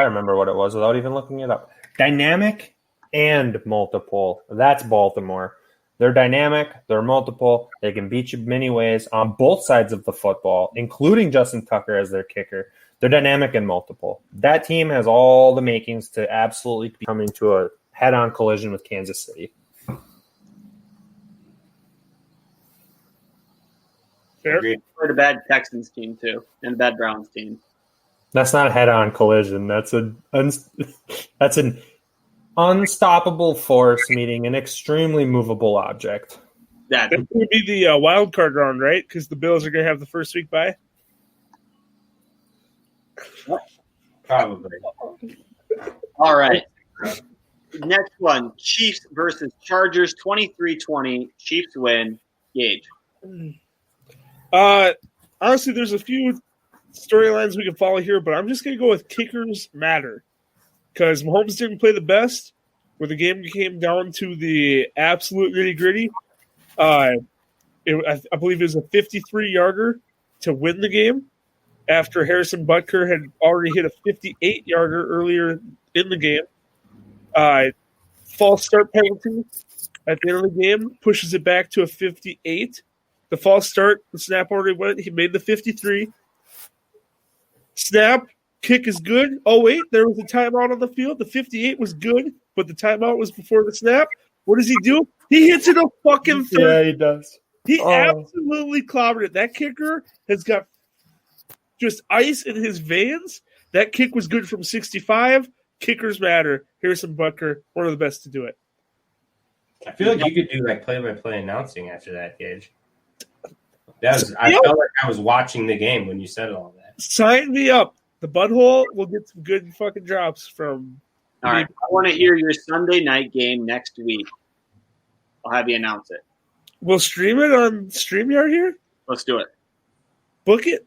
remember what it was without even looking it up. Dynamic and multiple. That's Baltimore. They're dynamic. They're multiple. They can beat you many ways on both sides of the football, including Justin Tucker as their kicker. They're dynamic and multiple. That team has all the makings to absolutely be coming to a head-on collision with Kansas City. Fair. For the bad Texans team, too, and the bad Browns team. That's not a head-on collision. That's an unstoppable force meeting an extremely movable object. That would be the wild card round, right? Because the Bills are going to have the first week bye. Probably. All right. Next one, Chiefs versus Chargers, 23-20. Chiefs win. Gage. Honestly, there's a few storylines we can follow here, but I'm just going to go with kickers matter. Because Mahomes didn't play the best, where the game came down to the absolute nitty-gritty. I believe it was a 53-yarder to win the game after Harrison Butker had already hit a 58-yarder earlier in the game. False start penalty at the end of the game pushes it back to a 58. The false start, the snap already went. He made the 53. Snap. Kick is good. Oh, wait, there was a timeout on the field. The 58 was good, but the timeout was before the snap. What does he do? He hits it a fucking third. Yeah, he does. He absolutely clobbered it. That kicker has got just ice in his veins. That kick was good from 65. Kickers matter. Harrison Butker, one of the best to do it. I feel like you could do like play-by-play announcing after that, Gage. I felt like I was watching the game when you said all that. Sign me up. The Budhole will get some good fucking drops from. All right. I want to hear your Sunday night game next week. I'll have you announce it. We'll stream it on StreamYard here? Let's do it. Book it?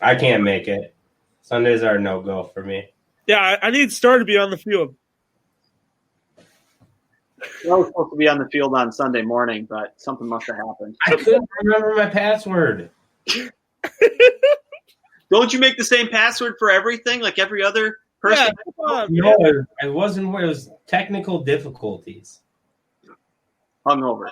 I can't make it. Sundays are no-go for me. Yeah, I need Star to be on the field. I was supposed to be on the field on Sunday morning, but something must have happened. I couldn't remember my password. Don't you make the same password for everything, like every other person? Yeah, come on, No, it wasn't. It was technical difficulties. Hungover.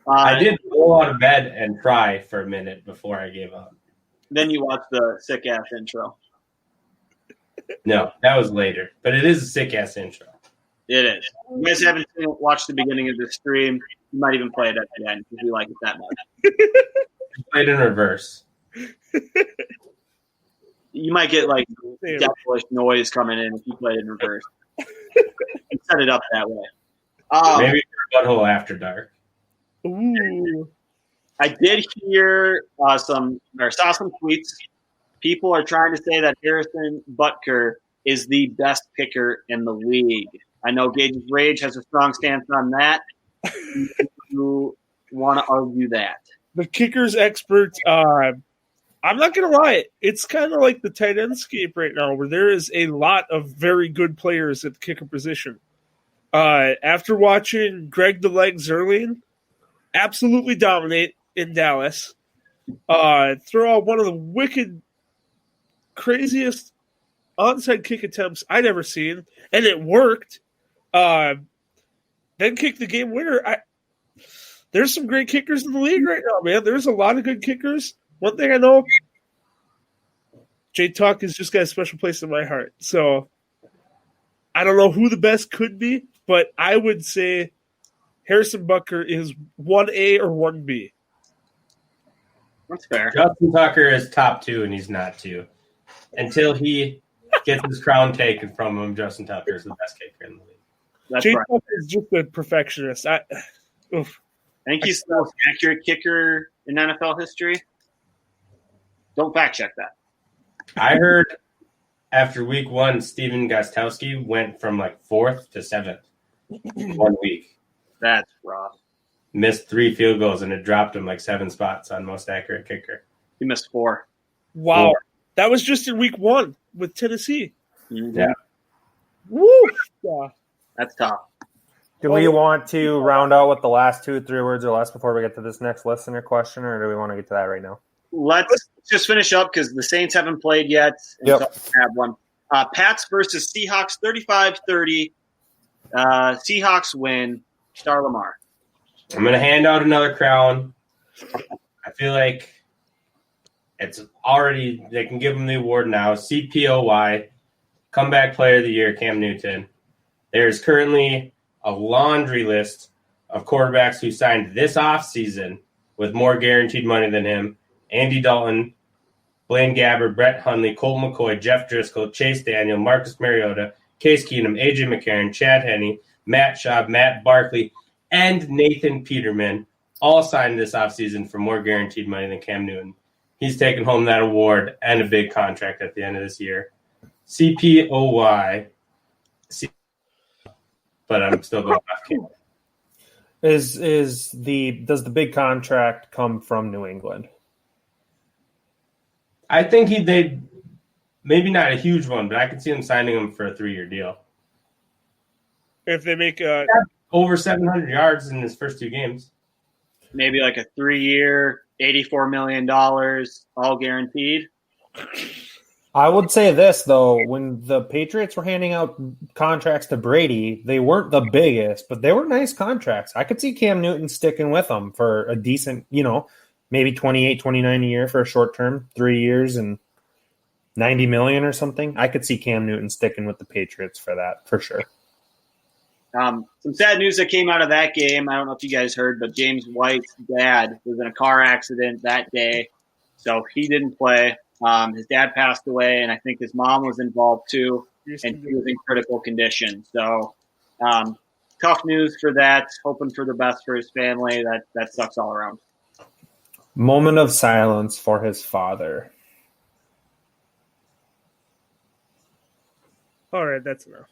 I did go out of bed and cry for a minute before I gave up. Then you watch the sick ass intro. No, that was later, but it is a sick ass intro. It is. If you guys haven't watched the beginning of the stream, you might even play it at the end because we like it that much. Played in reverse. You might get like devilish noise coming in if you play it in reverse. You set it up that way. Maybe Budhole After Dark. Ooh. I did hear saw some tweets. People are trying to say that Harrison Butker is the best kicker in the league. I know Gage's Rage has a strong stance on that. You want to argue that? The kickers expert. I'm not going to lie. It's kind of like the tight end scape right now where there is a lot of very good players at the kicker position. After watching Greg the Leg Zerline absolutely dominate in Dallas, throw out one of the wicked, craziest onside kick attempts I'd ever seen, and it worked. Then kick the game winner. There's some great kickers in the league right now, man. There's a lot of good kickers. One thing I know, Jay Tuck has just got a special place in my heart. So I don't know who the best could be, but I would say Harrison Butker is 1A or 1B. That's fair. Justin Tucker is top 2, and he's not 2. Until he gets his crown taken from him, Justin Tucker is the best kicker in the league. That's Jay right. Tuck is just a perfectionist. I think he's the most accurate kicker in NFL history. Don't fact check that. I heard after week 1, Steven Gostkowski went from like 4th to 7th in 1 week. That's rough. Missed 3 field goals, and it dropped him like 7 spots on most accurate kicker. He missed 4. wow. 4. That was just in week 1 with Tennessee. Mm-hmm. Yeah. Woo! Yeah. That's tough. Do we want to round out with the last 2 or 3 words or less before we get to this next listener question, or do we want to get to that right now? Let's just finish up because the Saints haven't played yet. Yep. So I have one. Pats versus Seahawks, 35-30. Seahawks win. Star Lamar. I'm going to hand out another crown. I feel like it's already – they can give him the award now. CPOY, Comeback Player of the Year, Cam Newton. There's currently a laundry list of quarterbacks who signed this offseason with more guaranteed money than him. Andy Dalton, Blaine Gabbert, Brett Hundley, Colt McCoy, Jeff Driscoll, Chase Daniel, Marcus Mariota, Case Keenum, AJ McCarron, Chad Henne, Matt Schaub, Matt Barkley, and Nathan Peterman all signed this offseason for more guaranteed money than Cam Newton. He's taking home that award and a big contract at the end of this year. CPOY. But I'm still going off Cam. Does the big contract come from New England? I think they maybe not a huge one, but I could see him signing him for a 3-year deal. If they make Over 700 yards in his first 2 games. Maybe like a 3-year, $84 million, all guaranteed. I would say this, though. When the Patriots were handing out contracts to Brady, they weren't the biggest, but they were nice contracts. I could see Cam Newton sticking with them for a decent, maybe 28, 29 a year for a short term, 3 years and $90 million or something. I could see Cam Newton sticking with the Patriots for that, for sure. Some sad news that came out of that game. I don't know if you guys heard, but James White's dad was in a car accident that day, so he didn't play. His dad passed away, and I think his mom was involved too, and he was in critical condition. So tough news for that. Hoping for the best for his family. That sucks all around. Moment of silence for his father. all right, that's enough.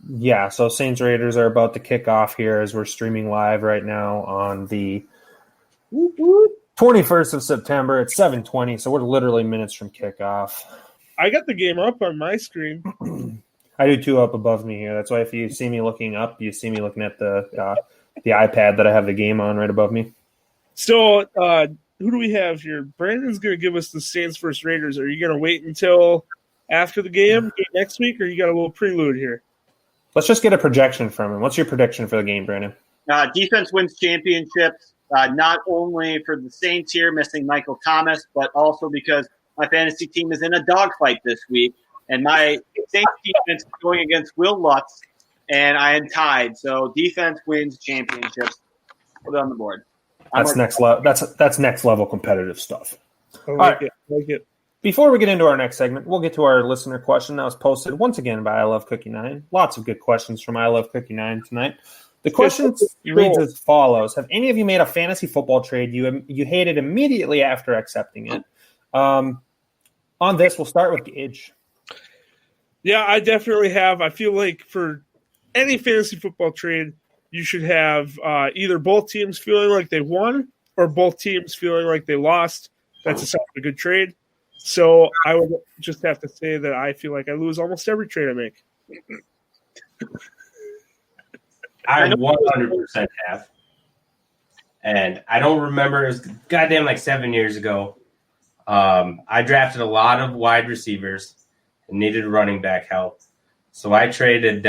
Yeah, so Saints Raiders are about to kick off here as we're streaming live right now on the 21st of September. It's 7:20, so we're literally minutes from kickoff. I got the game up on my screen. I do too up above me here. That's why if you see me looking up, you see me looking at the iPad that I have the game on right above me. So, who do we have here? Brandon's going to give us the Saints versus Raiders. Are you going to wait until after the game next week, or you got a little prelude here? Let's just get a projection from him. What's your prediction for the game, Brandon? Defense wins championships. not only for the Saints here missing Michael Thomas, but also because my fantasy team is in a dogfight this week, and my Saints defense is going against Will Lutz, and I am tied. So defense wins championships. Put it on the board. That's next level. That's next level competitive stuff. I like it. Before we get into our next segment, we'll get to our listener question that was posted once again by I Love Cookie 9. Lots of good questions from I Love Cookie 9 tonight. The question reads as follows: have any of you made a fantasy football trade you hated immediately after accepting it? On this, we'll start with Gage. Yeah, I definitely have. I feel like for any fantasy football trade, you should have either both teams feeling like they won or both teams feeling like they lost. That's a sign of a good trade. So I would just have to say that I feel like I lose almost every trade I make. I 100% have. And I don't remember. It was goddamn like 7 years ago. I drafted a lot of wide receivers and needed running back help. So I traded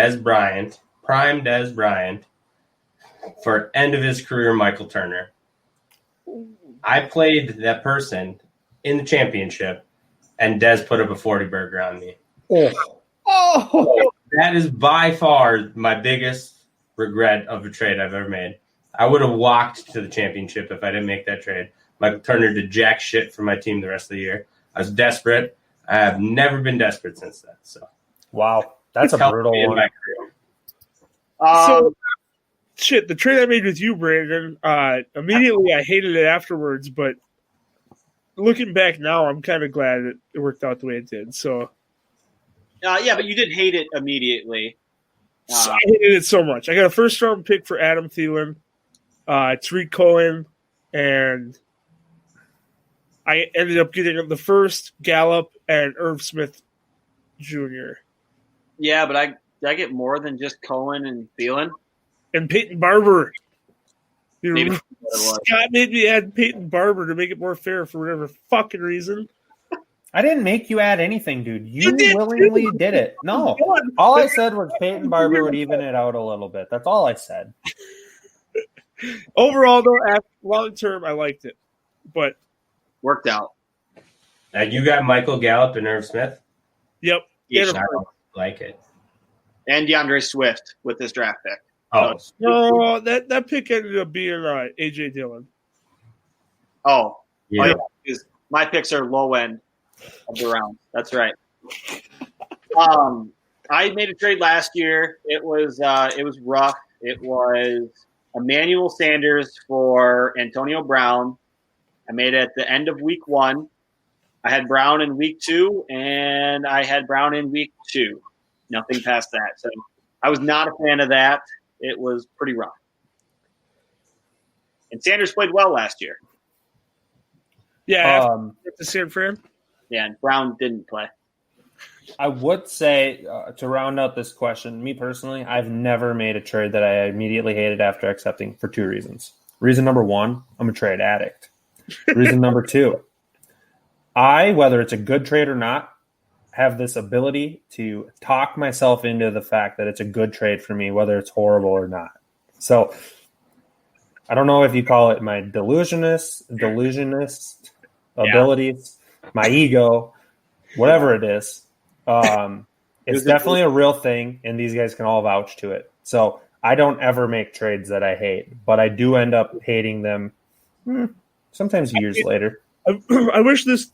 prime Des Bryant, for end of his career Michael Turner. I played that person in the championship, and Des put up a 40 burger on me. Oh. That is by far my biggest regret of a trade I've ever made. I would have walked to the championship if I didn't make that trade. Michael Turner did jack shit for my team the rest of the year. I was desperate. I have never been desperate since then. So, wow, that's a brutal one. The trade I made with you, Brandon, immediately I hated it afterwards, but looking back now, I'm kind of glad it worked out the way it did. So, yeah, but you did hate it immediately. I hated it so much. I got a first-round pick for Adam Thielen, Tariq Cohen, and I ended up getting the first, Gallup, and Irv Smith Jr. Yeah, but I get more than just Cohen and Thielen. And Peyton Barber. Scott made me add Peyton Barber to make it more fair for whatever fucking reason. I didn't make you add anything, dude. You willingly did it. No. All I said was Peyton Barber would even it out a little bit. That's all I said. Overall, though, long term, I liked it. But worked out. You got Michael Gallup and Irv Smith? Yep. Yes, I like it. And DeAndre Swift with his draft pick. Oh. No, that pick ended up being A.J. Dillon. Oh. Yeah. My picks are low end of the round. That's right. I made a trade last year. It was rough. It was Emmanuel Sanders for Antonio Brown. I made it at the end of week 1. I had Brown in week 2, and I had Brown in week 2. Nothing past that. So I was not a fan of that. It was pretty rough. And Sanders played well last year. Yeah, to San Fran. Yeah, and Brown didn't play. I would say, to round out this question, me personally, I've never made a trade that I immediately hated after accepting for 2 reasons. Reason number 1, I'm a trade addict. Reason number 2, whether it's a good trade or not, have this ability to talk myself into the fact that it's a good trade for me, whether it's horrible or not. So I don't know if you call it my delusionist abilities, my ego, whatever it is. It's definitely a real thing, and these guys can all vouch to it. So I don't ever make trades that I hate, but I do end up hating them sometimes years later. I wish this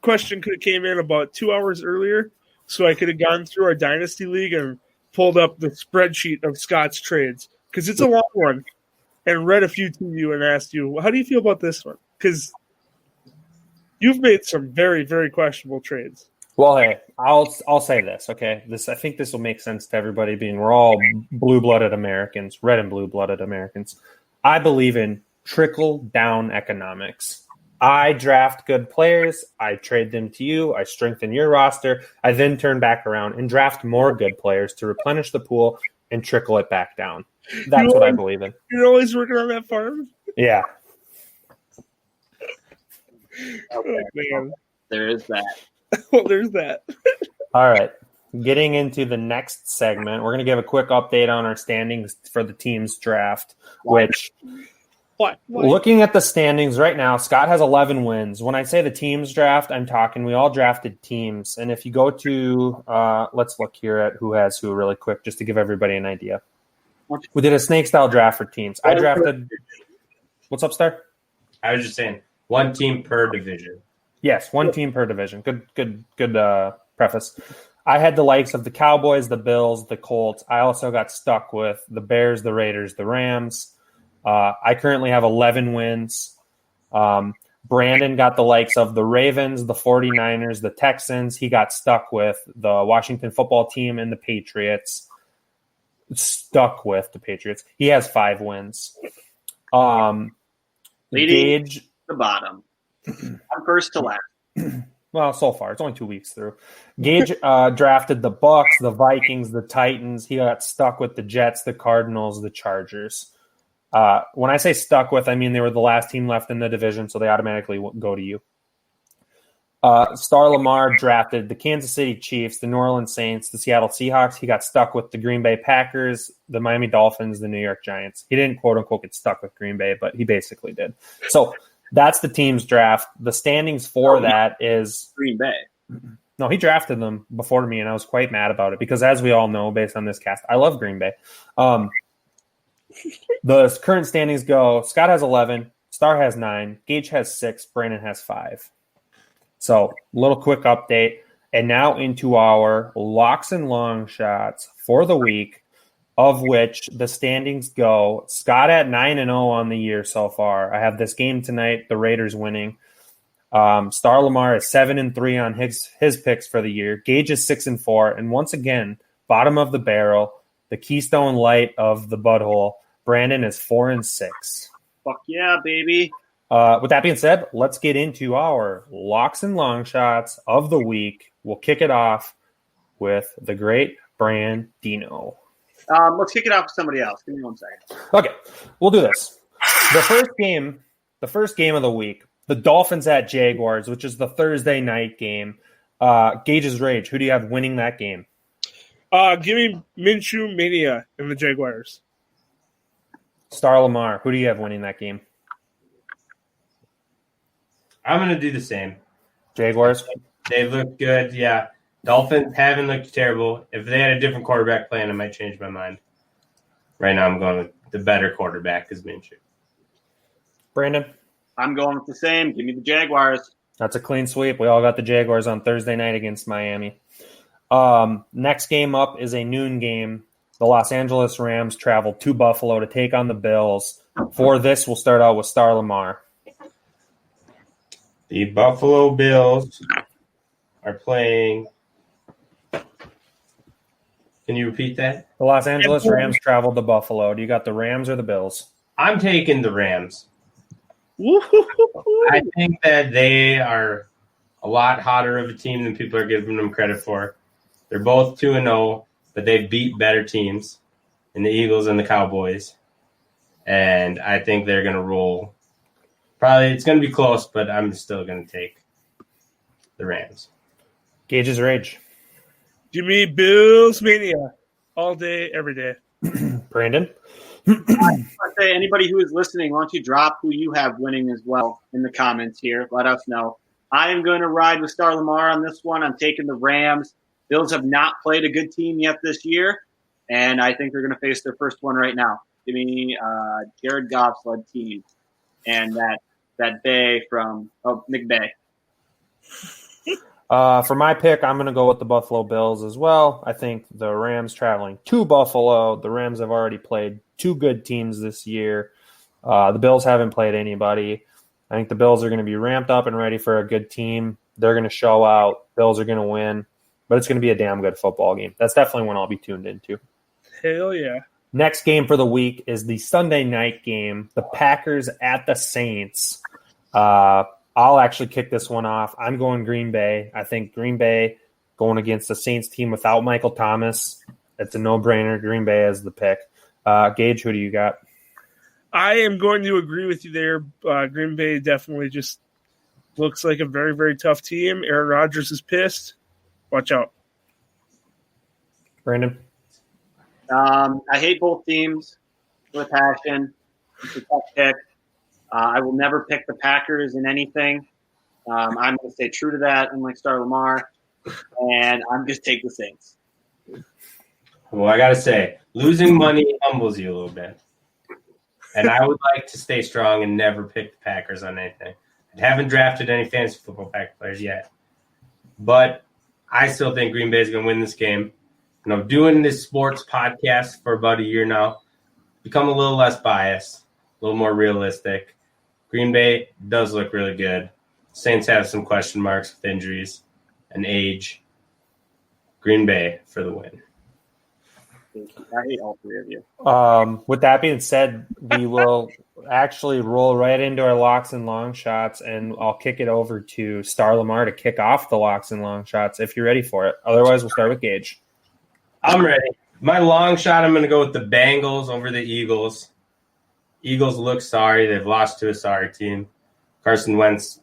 question could have came in about 2 hours earlier, so I could have gone through our Dynasty League and pulled up the spreadsheet of Scott's trades, because it's a long one, and read a few to you and asked you, how do you feel about this one? Because you've made some very, very questionable trades. Well, hey, I'll say this, okay? I think this will make sense to everybody, being we're all blue-blooded Americans, red and blue-blooded Americans. I believe in trickle-down economics. I draft good players, I trade them to you, I strengthen your roster, I then turn back around and draft more good players to replenish the pool and trickle it back down. That's what I believe in. You're always working on that farm? Yeah. Okay. Oh, man. There is that. Well, there's that. All right. Getting into the next segment, we're going to give a quick update on our standings for the team's draft, which What? Looking at the standings right now, Scott has 11 wins. When I say the teams draft, I'm talking we all drafted teams. And if you go to, let's look here at who has who really quick, just to give everybody an idea. We did a snake-style draft for teams. I drafted – what's up, Star? I was just saying, one team per division. Yes, one team per division. Good preface. I had the likes of the Cowboys, the Bills, the Colts. I also got stuck with the Bears, the Raiders, the Rams. I currently have 11 wins. Brandon got the likes of the Ravens, the 49ers, the Texans. He got stuck with the Washington football team and the Patriots. He has 5 wins. Leading Gage, the bottom. I'm first to last. well, so far it's only 2 weeks through. Gage drafted the Bucks, the Vikings, the Titans. He got stuck with the Jets, the Cardinals, the Chargers. When I say stuck with, I mean they were the last team left in the division, so they automatically go to you. Star Lamar drafted the Kansas City Chiefs, the New Orleans Saints, the Seattle Seahawks. He got stuck with the Green Bay Packers, the Miami Dolphins, the New York Giants. He didn't quote-unquote get stuck with Green Bay, but he basically did. So that's the team's draft. The standings for that is Green Bay. No, he drafted them before me, and I was quite mad about it because, as we all know, based on this cast, I love Green Bay. The current standings go, Scott has 11, Star has 9, Gage has 6, Brandon has 5. So, little quick update. And now into our locks and long shots for the week, of which the standings go. Scott at 9-0 on the year so far. I have this game tonight, the Raiders winning. Star Lamar is 7-3 on his picks for the year. Gage is 6-4. And once again, bottom of the barrel, the Keystone Light of the Budhole, Brandon is 4-6. Fuck yeah, baby. With that being said, let's get into our locks and long shots of the week. We'll kick it off with the great Brandino. Let's kick it off with somebody else. Give me 1 second. Okay, we'll do this. The first game of the week, the Dolphins at Jaguars, which is the Thursday night game. Gage's Rage, who do you have winning that game? Give me Minshew Mania and the Jaguars. Star Lamar, who do you have winning that game? I'm going to do the same. Jaguars? They look good, yeah. Dolphins haven't looked terrible. If they had a different quarterback plan, I might change my mind. Right now I'm going with the better quarterback is Minshew. Brandon? I'm going with the same. Give me the Jaguars. That's a clean sweep. We all got the Jaguars on Thursday night against Miami. Next game up is a noon game. The Los Angeles Rams travel to Buffalo to take on the Bills. For this, we'll start out with Star Lamar. The Buffalo Bills are playing. Can you repeat that? The Los Angeles Rams traveled to Buffalo. Do you got the Rams or the Bills? I'm taking the Rams. I think that they are a lot hotter of a team than people are giving them credit for. They're both 2-0, but they've beat better teams in the Eagles and the Cowboys. And I think they're going to roll. Probably it's going to be close, but I'm still going to take the Rams. Gage's Rage. Give me Bills Mania all day, every day. Brandon? I say anybody who is listening, why don't you drop who you have winning as well in the comments here. Let us know. I am going to ride with Star Lamar on this one. I'm taking the Rams. Bills have not played a good team yet this year, and I think they're going to face their first one right now. Give me Jared Goff's led team and that Bay from McBay. For my pick, I'm going to go with the Buffalo Bills as well. I think the Rams traveling to Buffalo. The Rams have already played 2 good teams this year. The Bills haven't played anybody. I think the Bills are going to be ramped up and ready for a good team. They're going to show out. Bills are going to win. But it's going to be a damn good football game. That's definitely one I'll be tuned into. Hell yeah. Next game for the week is the Sunday night game, the Packers at the Saints. I'll actually kick this one off. I'm going Green Bay. I think Green Bay going against the Saints team without Michael Thomas, it's a no-brainer. Green Bay is the pick. Gage, who do you got? I am going to agree with you there. Green Bay definitely just looks like a very, very tough team. Aaron Rodgers is pissed. Watch out. Brandon? I hate both teams with passion. It's a tough pick. I will never pick the Packers in anything. I'm going to stay true to that, unlike Star Lamar, and I'm just take the Saints. Well, I got to say, losing money humbles you a little bit. And I would like to stay strong and never pick the Packers on anything. I haven't drafted any fantasy football Pack players yet. But I still think Green Bay is going to win this game. And I'm doing this sports podcast for about a year now. Become a little less biased, a little more realistic. Green Bay does look really good. Saints have some question marks with injuries and age. Green Bay for the win. I hate all three of you. With that being said, we will actually roll right into our locks and long shots, and I'll kick it over to Star Lamar to kick off the locks and long shots if you're ready for it. Otherwise, we'll start with Gage. I'm ready. My long shot, I'm going to go with the Bengals over the Eagles. Eagles look sorry. They've lost to a sorry team. Carson Wentz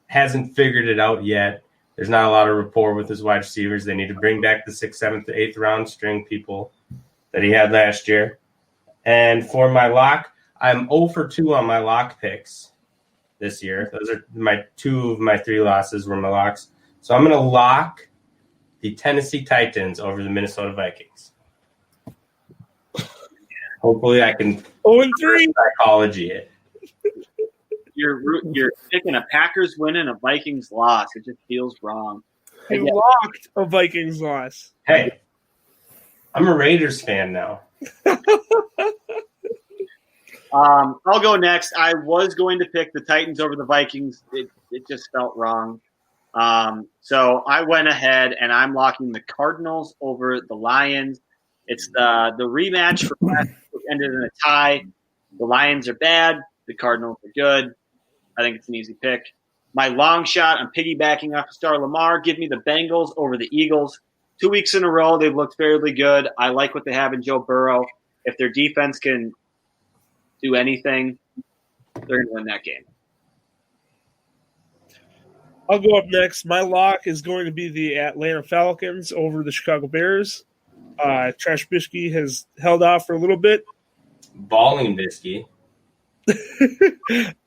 hasn't figured it out yet. There's not a lot of rapport with his wide receivers. They need to bring back the 6th, 7th, 8th round string people that he had last year. And for my lock, I'm 0 for 2 on my lock picks this year. Those are my 2 of my 3 losses were my locks. So I'm going to lock the Tennessee Titans over the Minnesota Vikings. Hopefully I can 0-3 psychology it. You're picking a Packers win and a Vikings loss. It just feels wrong. You locked a Vikings loss. Hey, I'm a Raiders fan now. I'll go next. I was going to pick the Titans over the Vikings. It just felt wrong. So I went ahead and I'm locking the Cardinals over the Lions. It's the rematch for last week, which ended in a tie. The Lions are bad. The Cardinals are good. I think it's an easy pick. My long shot, I'm piggybacking off of Star Lamar. Give me the Bengals over the Eagles. 2 weeks in a row, they've looked fairly good. I like what they have in Joe Burrow. If their defense can do anything, they're going to win that game. I'll go up next. My lock is going to be the Atlanta Falcons over the Chicago Bears. Trash Bishke has held off for a little bit. Balling Bisky.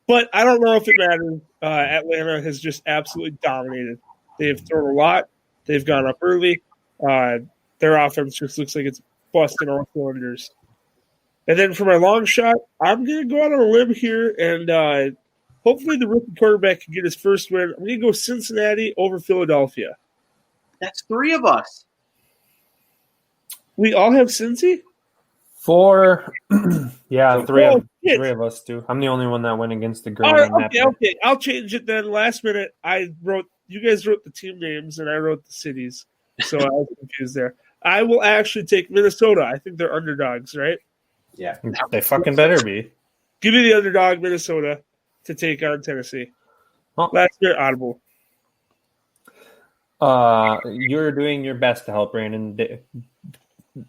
But I don't know if it matters. Atlanta has just absolutely dominated. They have thrown a lot. They've gone up early. Their offense just looks like it's busting all cylinders. And then for my long shot, I'm going to go out on a limb here, and hopefully the rookie quarterback can get his first win. I'm going to go Cincinnati over Philadelphia. That's 3 of us. We all have Cincy? 4, yeah, So, 3 of shit. 3 of us do. I'm the only one that went against the grain All right, on that. okay. I'll change it then. Last minute, you guys wrote the team names, and I wrote the cities. So I was confused there. I will actually take Minnesota. I think they're underdogs, right? Yeah. They fucking better be. Give me the underdog, Minnesota, to take on Tennessee. Oh. Last year, audible. You're doing your best to help Brandon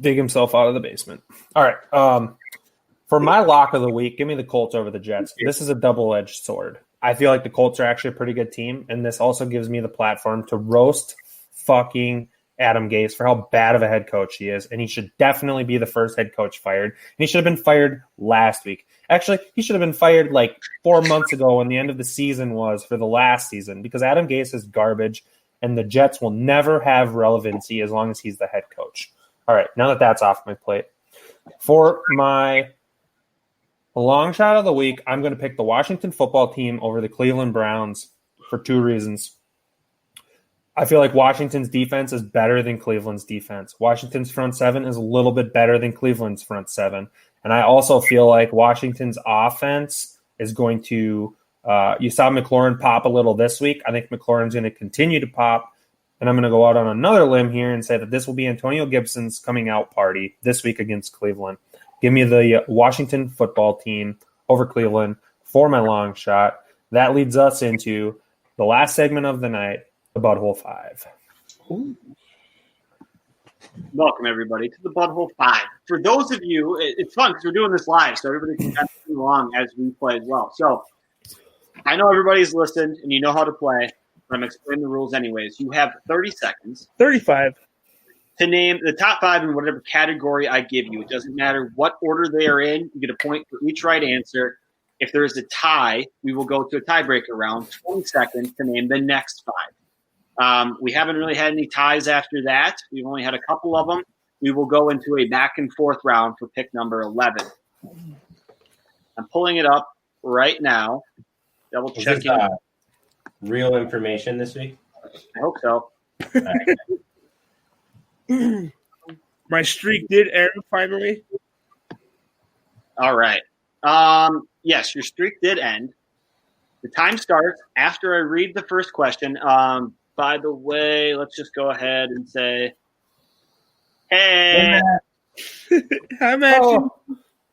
dig himself out of the basement. All right. For my lock of the week, give me the Colts over the Jets. This is a double-edged sword. I feel like the Colts are actually a pretty good team, and this also gives me the platform to roast fucking Adam Gase for how bad of a head coach he is, and he should definitely be the first head coach fired. And he should have been fired last week. Actually, he should have been fired like 4 months ago when the end of the season was for the last season, because Adam Gase is garbage, and the Jets will never have relevancy as long as he's the head coach. All right, now that that's off my plate. For my long shot of the week, I'm going to pick the Washington football team over the Cleveland Browns for 2 reasons. I feel like Washington's defense is better than Cleveland's defense. Washington's front 7 is a little bit better than Cleveland's front 7. And I also feel like Washington's offense is going to you saw McLaurin pop a little this week. I think McLaurin's going to continue to pop. And I'm going to go out on another limb here and say that this will be Antonio Gibson's coming out party this week against Cleveland. Give me the Washington football team over Cleveland for my long shot. That leads us into the last segment of the night, the Budhole 5. Ooh. Welcome, everybody, to the Budhole 5. For those of you, it's fun because we're doing this live, so everybody can kind of sing along as we play as well. So I know everybody's listened and you know how to play, but I'm going to explain the rules anyways. You have 30 seconds. 35. To name the top 5 in whatever category I give you. It doesn't matter what order they are in. You get a point for each right answer. If there is a tie, we will go to a tiebreaker round, 20 seconds to name the next 5. We haven't really had any ties after that. We've only had a couple of them. We will go into a back and forth round for pick number 11. I'm pulling it up right now. Double checking. Real information this week? I hope so. My streak did end finally. All right. Yes, your streak did end. The time starts after I read the first question. By the way, let's just go ahead and say, hey. Hi, Matt. Oh,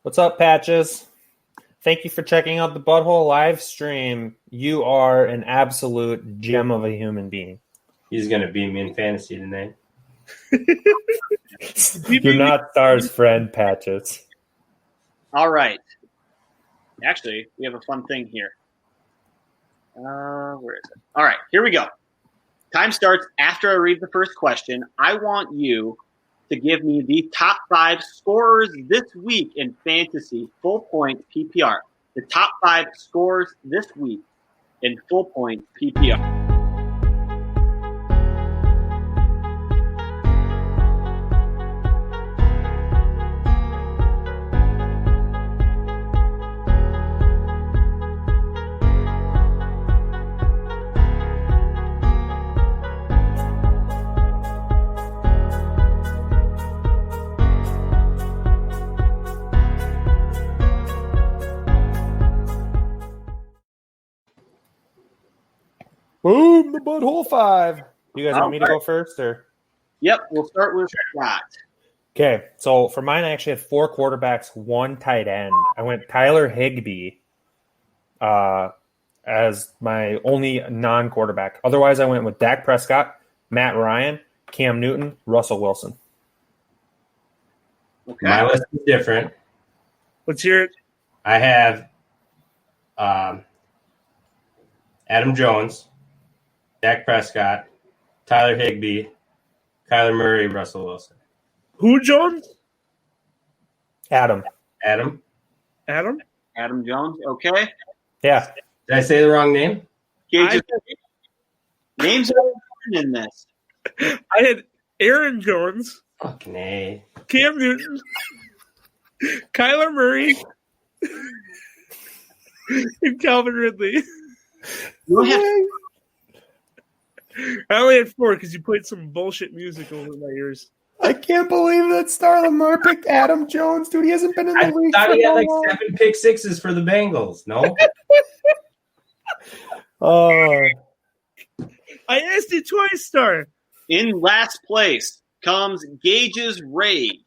what's up, Patches? Thank you for checking out the Budhole live stream. You are an absolute gem of a human being. He's going to beat me in fantasy tonight. You're not Star's friend, Patches. All right. Actually, we have a fun thing here. Where is it? All right, here we go. Time starts after I read the first question. I want you to give me the top 5 scorers this week in fantasy full point PPR. The top 5 scorers this week in full point PPR. Boom, the Budhole 5. You guys want me to go first, or? Yep, we'll start with Scott. Okay, so for mine, I actually had 4 quarterbacks, 1 tight end. I went Tyler Higbee as my only non-quarterback. Otherwise, I went with Dak Prescott, Matt Ryan, Cam Newton, Russell Wilson. Okay. My list is different. Let's hear it. I have Adam Jones, Dak Prescott, Tyler Higbee, Kyler Murray, Russell Wilson. Who, Jones? Adam. Adam? Adam Jones. Okay. Yeah. Did I say the wrong name? Names are important in this. I had Aaron Jones, Fucking A. Cam Newton, Kyler Murray, and Calvin Ridley. I only had 4 because you played some bullshit music over my ears. I can't believe that Star Lamar picked Adam Jones, dude. He hasn't been in the I league thought for he had so like long. 7 pick sixes for the Bengals. No? I asked you twice, Star. In last place comes Gage's Rage.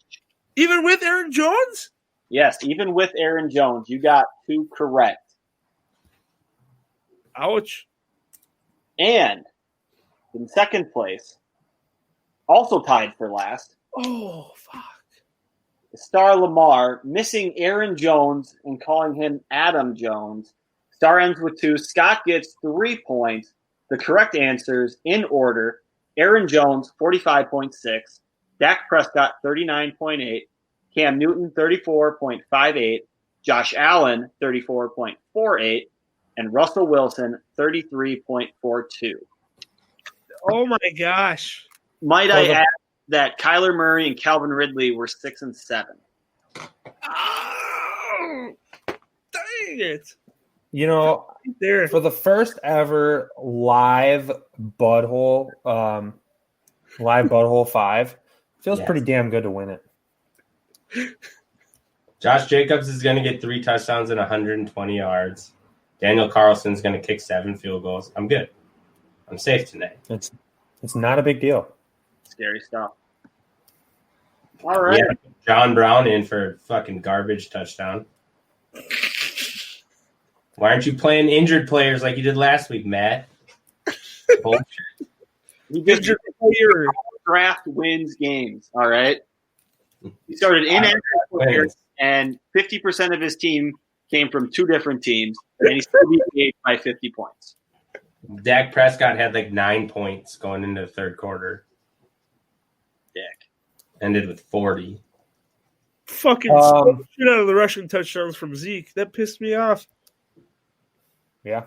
Even with Aaron Jones? Yes, even with Aaron Jones, you got 2 correct. Ouch. And in second place, also tied for last, Oh, fuck. Star Lamar, missing Aaron Jones and calling him Adam Jones. Star ends with 2. Scott gets 3 points. The correct answers in order: Aaron Jones, 45.6, Dak Prescott, 39.8, Cam Newton, 34.58, Josh Allen, 34.48, and Russell Wilson, 33.42. Oh, my gosh. Might I add that Kyler Murray and Calvin Ridley were 6 and 7. Oh, dang it. You know, There. for the first ever live Budhole 5, feels pretty damn good to win it. Josh Jacobs is going to get 3 touchdowns and 120 yards. Daniel Carlson's going to kick 7 field goals. I'm good. I'm safe tonight. It's not a big deal. Scary stuff. All right. Yeah, John Brown in for a fucking garbage touchdown. Why aren't you playing injured players like you did last week, Matt? Bullshit. He just player draft wins games. All right. He started in players, and 50% of his team came from 2 different teams, and he still beat the 8 by 50 points. Dak Prescott had like 9 points going into the third quarter. Dick. Ended with 40. Fucking shit out of the Russian touchdowns from Zeke. That pissed me off. Yeah.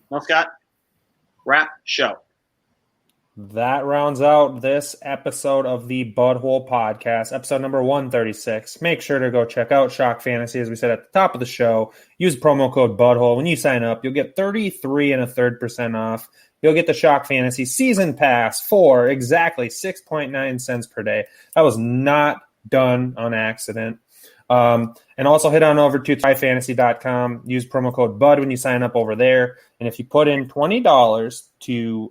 Well, Scott, wrap show. That rounds out this episode of the Budhole Podcast, episode number 136. Make sure to go check out Shock Fantasy, as we said at the top of the show. Use promo code Budhole. When you sign up, you'll get 33.33% off. You'll get the Shock Fantasy Season Pass for exactly 6.9 cents per day. That was not done on accident. And also head on over to tryfantasy.com. Use promo code BUD when you sign up over there. And if you put in $20 to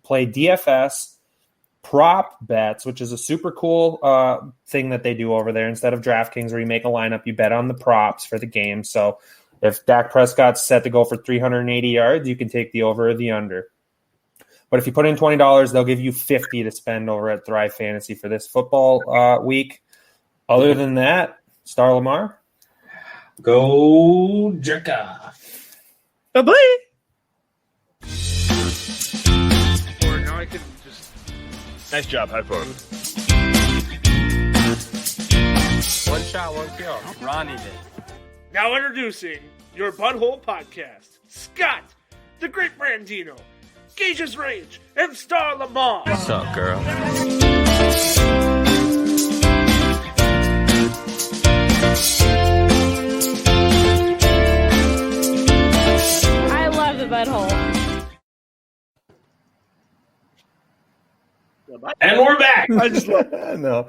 play DFS prop bets, which is a super cool thing that they do over there, instead of DraftKings where you make a lineup, you bet on the props for the game. So if Dak Prescott's set to go for 380 yards, you can take the over or the under. But if you put in $20, they'll give you $50 to spend over at Thrive Fantasy for this football week. Other than that, Star Lamar, Go jerk off. Bye-bye. Or now I can just... Nice job, high four. One shot, one kill. Ronnie did. Now introducing your Budhole Podcast, Scott, the Great Brandino, Gage's Rage, and Star Lamar. What's up, girl? I love the Budhole. And we're back. I just love no.